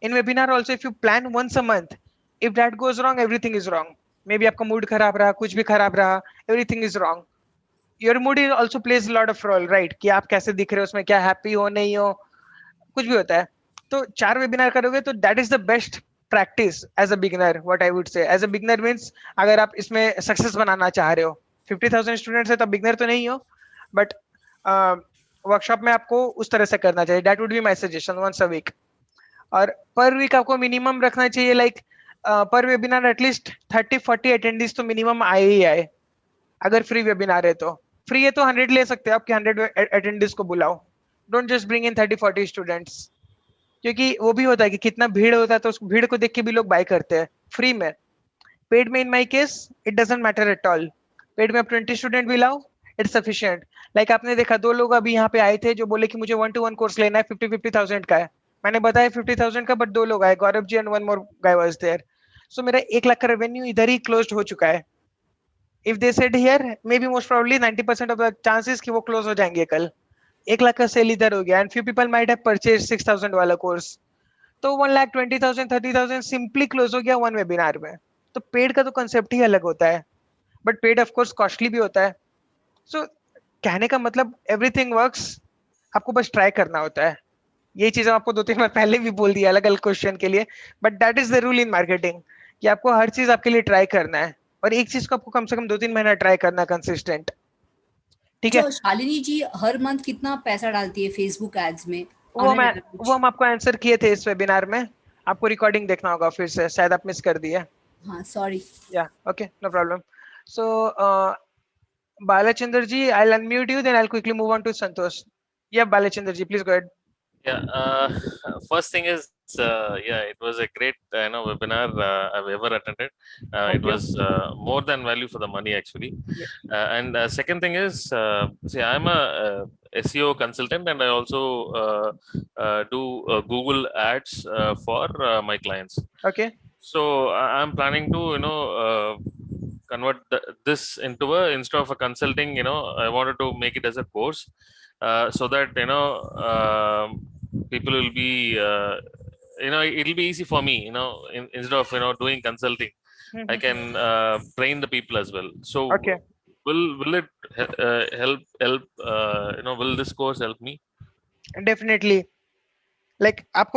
in webinar also if you plan once a month, if that goes wrong, everything is wrong. Maybe आपका मूड खराब रहा, कुछ भी खराब रहा, everything is wrong. Your mood is also plays lot of role, right? कि आप कैसे दिख रहे हो उसमें, क्या हैप्पी हो नहीं हो, कुछ भी होता है. तो 4 वेबिनार करोगे तो that is the best practice as a beginner. What I would say as a beginner means, अगर आप इसमें सक्सेस बनाना चाह रहे हो, 50,000 स्टूडेंट्स है तो बिगनर तो नहीं हो, बट वर्कशॉप में आपको उस तरह से करना चाहिए. That would be my suggestion, once a week. और पर वीक आपको मिनिमम रखना चाहिए, like per webinar at least 30-40 attendees तो मिनिमम आए ही आए. अगर फ्री वेबिनार है तो फ्री है तो 100 ले सकते हो, आपके 100 अटेंडीज को बुलाओ. Don't just bring in 30-40 students, क्योंकि वो भी होता है कि कितना भीड़ होता है, तो उस भीड़ को देख के भी लोग बाय करते हैं. फ्री में, पेड में in my case it doesn't matter at all. Paid में आप 20 स्टूडेंट भी लाओ, इट्स सफिशिएंट. लाइक आपने देखा 2 लोग अभी यहाँ पे आए थे जो बोले कि मुझे 1-to-1 कोर्स लेना है, 50,000 का है. मैंने बताया 50,000 का, बट 2 लोग आए, Gaurav ji and one more guy was there. So मेरा 1 लाख का रेवेन्यू इधर ही क्लोज हो चुका है. If they said here, may be most probably 90% of the chances कि वो क्लोज हो जाएंगे कल. 1 लाख का सेल इधर हो गया, and few people might have purchase 6,000 वाला कोर्स. तो 1,20,000 30,000 सिंपली क्लोज हो गया वन वेबिनार में. तो पेड का तो कंसेप्ट ही अलग होता है, but paid of course costly भी होता है. सो कहने का मतलब एवरीथिंग वर्क्स, आपको बस ट्राई करना होता है. ये चीज आपको 2-3 बार पहले भी बोल दिया अलग अलग क्वेश्चन के लिए, but that is the rule in marketing, कि आपको हर चीज आपके लिए ट्राई करना है. और एक चीज को आपको कम से कम 2-3 महीना ट्राई करना कंसिस्टेंट, ठीक है? अच्छा शालिनी जी हर मंथ कितना पैसा डालती है फेसबुक एड्स में? वो आपने मैं डाला कुछ? वो हम आपको आंसर किए थे इस वेबिनार में, आपको रिकॉर्डिंग देखना होगा फिर से, शायद आप मिस कर दिए। हाँ sorry. Yeah, okay, no problem. So, Balachandra ji, I'll unmute you, then I'll quickly move on to Santosh. Yeah, Balachandra ji, please go ahead. Yeah. First thing is, yeah, it was a great, webinar I've ever attended. Thank It you. was more than value for the money, actually. Yeah. And second thing is, see, I'm a SEO consultant, and I also do Google ads for my clients. Okay. So I'm planning to, convert this into instead of a consulting, I wanted to make it as a course, so that people will be, it'll be easy for me, instead of doing consulting, I can train the people as well. So Okay. will it help? Will this course help me? Definitely. Like आप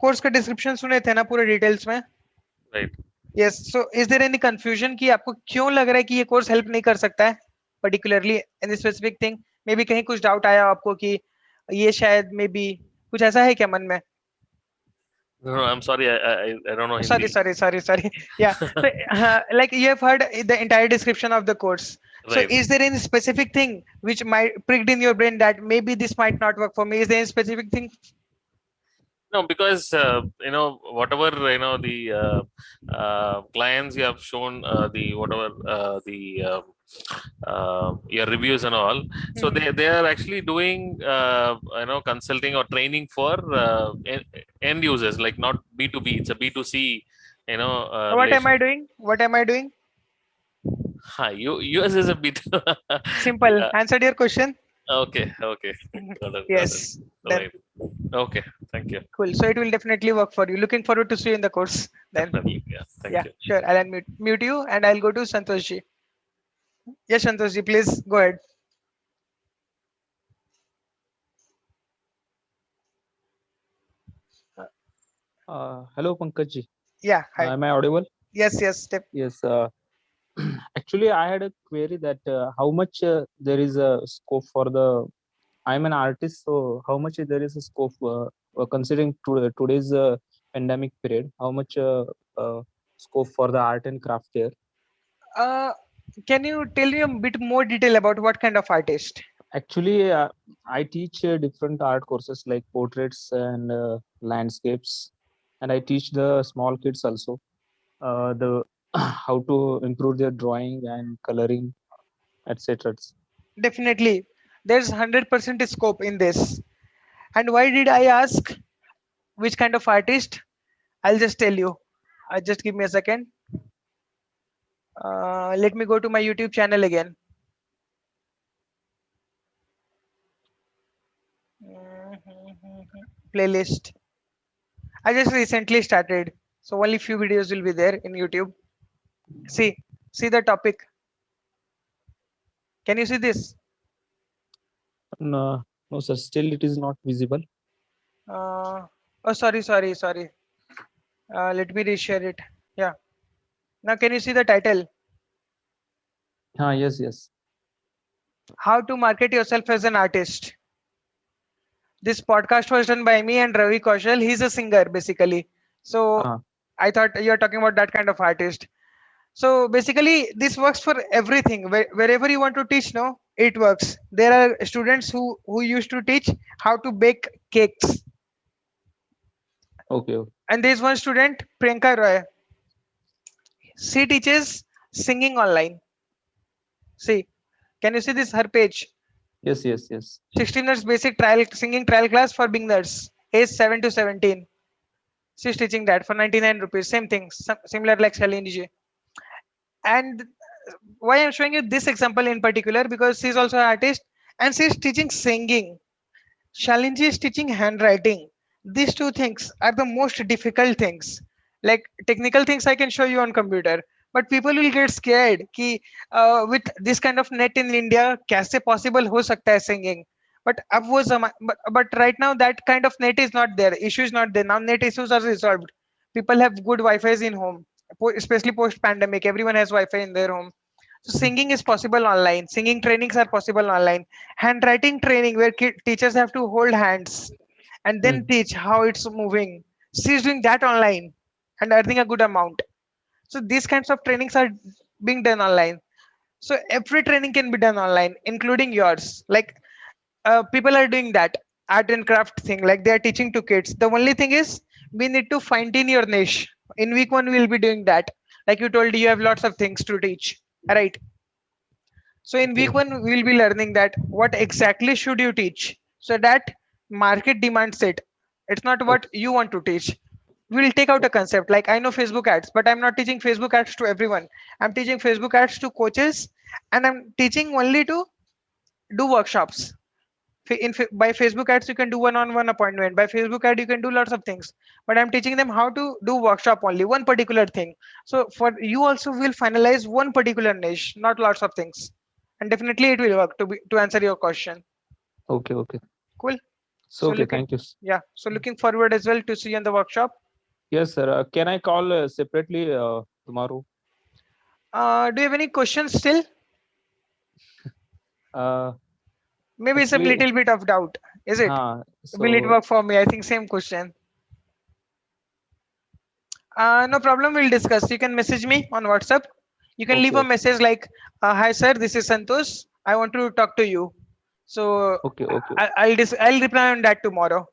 course का description सुने थे ना पूरे details में? Right. Yes. So is there any confusion कि आपको क्यों लग रहा है कि ये कोर्स हेल्प नहीं कर सकता है particularly in this specific thing? May be कहीं कुछ डाउट आया आपको कि ये शायद मे बी कुछ ऐसा है क्या मन में? No, I'm sorry, I don't know Sorry, Hindi. sorry. Yeah. So, like you have heard the entire description of the course. So, Right. is there any specific thing which might pricked in your brain that maybe this might not work for me? Is there any specific thing? No, because whatever the clients you have shown, the whatever your reviews and all. So they are actually doing consulting or training for end users, like not B2B. It's a B2C. What am Relation. I doing? What am I doing? Hi, US is a B2. Simple. Yeah. Answered your question. Okay. Got it. Yes. Then Right. Okay. Thank you. cool. So it will definitely work for you. Looking forward to see you in the course. Then Definitely. Yeah. Thank yeah, you. sure. I'll mute you and I'll go to Santosh ji. Yes, Santosh ji, please go ahead. Hello, Pankaj ji. Yeah. Hi. Am I audible? Yes. Step. Yes. Actually, I had a query that how much there is a scope for the. I'm an artist, so how much there is a scope considering today's pandemic period? How much scope for the art and craft there? Can you tell me a bit more detail about what kind of artist? Actually, I teach different art courses like portraits and landscapes, and I teach the small kids also the how to improve their drawing and coloring, etc. Definitely, there's 100% scope in this. And why did I ask which kind of artist? I'll just tell you. Just give me a second. Let me go to my YouTube channel again. Playlist. I just recently started, so only few videos will be there in YouTube. See the topic. Can you see this? No, no, sir. Still, it is not visible. Oh, sorry. Let me reshare it. Yeah. Now, can you see the title? Yes. How to market yourself as an artist. This podcast was done by me and Ravi Kaushal. He's a singer basically. So I thought you're talking about that kind of artist. So basically this works for everything. Wherever you want to teach, no, it works. There are students who used to teach how to bake cakes. Okay. And there's one student, Priyanka Roy. She teaches singing online. See, can you see this her page? Yes. 16 years basic singing trial class for beginners, age 7 to 17. She's teaching that for 99 rupees. Same thing, similar like Shalini ji. And why I'm showing you this example in particular, because she's also an artist and she's teaching singing. Shalini ji is teaching handwriting. These two things are the most difficult things. Like technical things I can show you on computer, but people will get scared कि with this kind of net in India कैसे possible हो सकता है singing. But अब वो but right now that kind of net is not there. Issue is not there. Now net issues are resolved. People have good Wi-Fi's in home. especially post pandemic, everyone has Wi-Fi in their home. So singing is possible online. Singing trainings are possible online. Handwriting training where teachers have to hold hands and then teach how it's moving. She's doing that online and earning a good amount. So these kinds of trainings are being done online. So every training can be done online, including yours. Like people are doing that art and craft thing, like they are teaching to kids. The only thing is we need to find in your niche. In week one, we'll be doing that. Like you told, you have lots of things to teach, right? So in week one, we'll be learning that what exactly should you teach so that market demands it. It's not what you want to teach. We'll take out a concept like I know Facebook ads, but I'm not teaching Facebook ads to everyone. I'm teaching Facebook ads to coaches, and I'm teaching only to do workshops. By Facebook ads, you can do one-on-one appointment. By Facebook ad, you can do lots of things. But I'm teaching them how to do workshop only, one particular thing. So for you also, will finalize one particular niche, not lots of things. And definitely it will work to answer your question. Okay, okay. Cool. So, okay, looking, thank you. yeah. So looking forward as well to see you in the workshop. Yes, sir. Can I call separately tomorrow? Do you have any questions still? Maybe it's a actually, little bit of doubt. Is it? Will it so work for me? I think same question. No problem. We'll discuss. You can message me on WhatsApp. You can leave a okay, message like, "Hi sir, this is Santosh. I want to talk to you." So okay, okay, I'll reply on that tomorrow.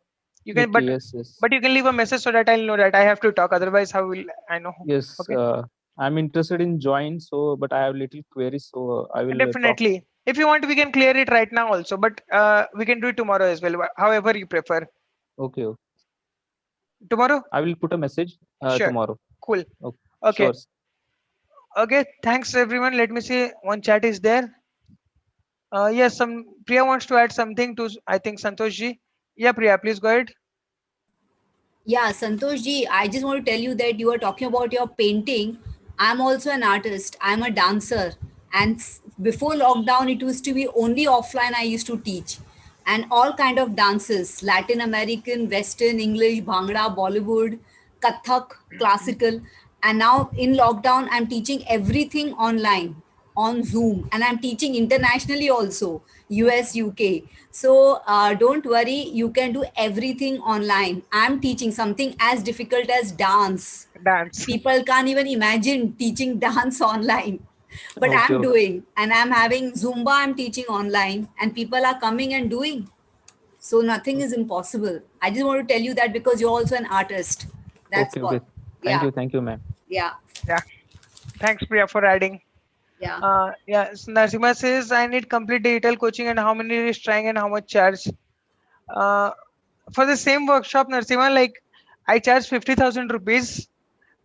You can, okay. Yes, yes, but you can leave a message so that I'll know that I have to talk. Otherwise, how will I know? yes. Okay. I'm interested in join, so but I have little queries, so I will talk. Definitely. If you want, we can clear it right now also, but we can do it tomorrow as well. However you prefer. Okay, okay. Tomorrow? I will put a message Sure. tomorrow. Cool. Okay. Okay. Sure. Okay. Thanks everyone. Let me see. One chat is there. Yes, some Priya wants to add something to, I think, Santosh ji. Yeah, Priya, please go ahead. Yeah, Santosh ji, I just want to tell you that you are talking about your painting. I'm also an artist. I'm a dancer. And before lockdown, it used to be only offline I used to teach. And all kind of dances, Latin American, Western, English, Bhangra, Bollywood, Kathak, classical. And now in lockdown, I'm teaching everything online on Zoom, and I'm teaching internationally also, US, UK. So don't worry, you can do everything online. I'm teaching something as difficult as dance. Dance. People can't even imagine teaching dance online. But Okay, I'm okay. doing, and I'm having Zumba, I'm teaching online, and people are coming and doing. So nothing is impossible. I just want to tell you that because you're also an artist. That's Okay, what. okay. Yeah. Thank you, ma'am. Yeah. Yeah. Thanks, Priya, for adding. Yeah. Yeah, so Narsima says, I need complete digital coaching and how many is trying and how much charge. For the same workshop, Narsima, like I charge 50,000 rupees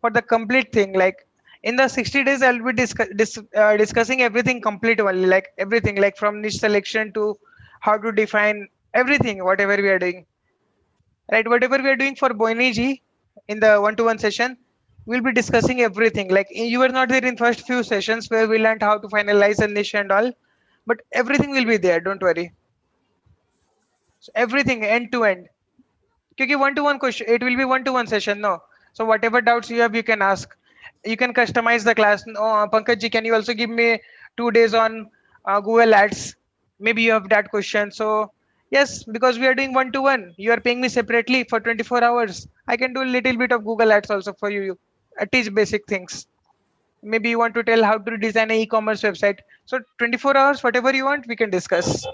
for the complete thing. Like in the 60 days, I'll be discussing everything complete only, like everything, like from niche selection to how to define everything, whatever we are doing. Right, whatever we are doing for Boini ji in the one-to-one session, we'll be discussing everything. Like you were not there in first few sessions where we learned how to finalize a niche and all, but everything will be there. Don't worry. So everything end to end. Because one-to-one question, it will be one-to-one session. No, so whatever doubts you have, you can ask. You can customize the class. No, Pankaj ji, can you also give me 2 days on Google Ads? Maybe you have that question. So yes, because we are doing one-to-one, you are paying me separately for 24 hours. I can do a little bit of Google Ads also for you. Teach basic things. Maybe you want to tell how to design an e-commerce website. So 24 hours, whatever you want, we can discuss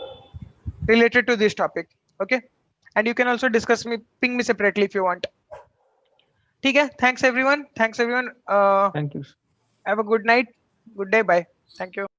related to this topic. Okay. And you can also discuss me, ping me separately if you want. Okay. Thanks everyone. Thanks everyone. Thank you. Have a good night. Good day. Bye. Thank you.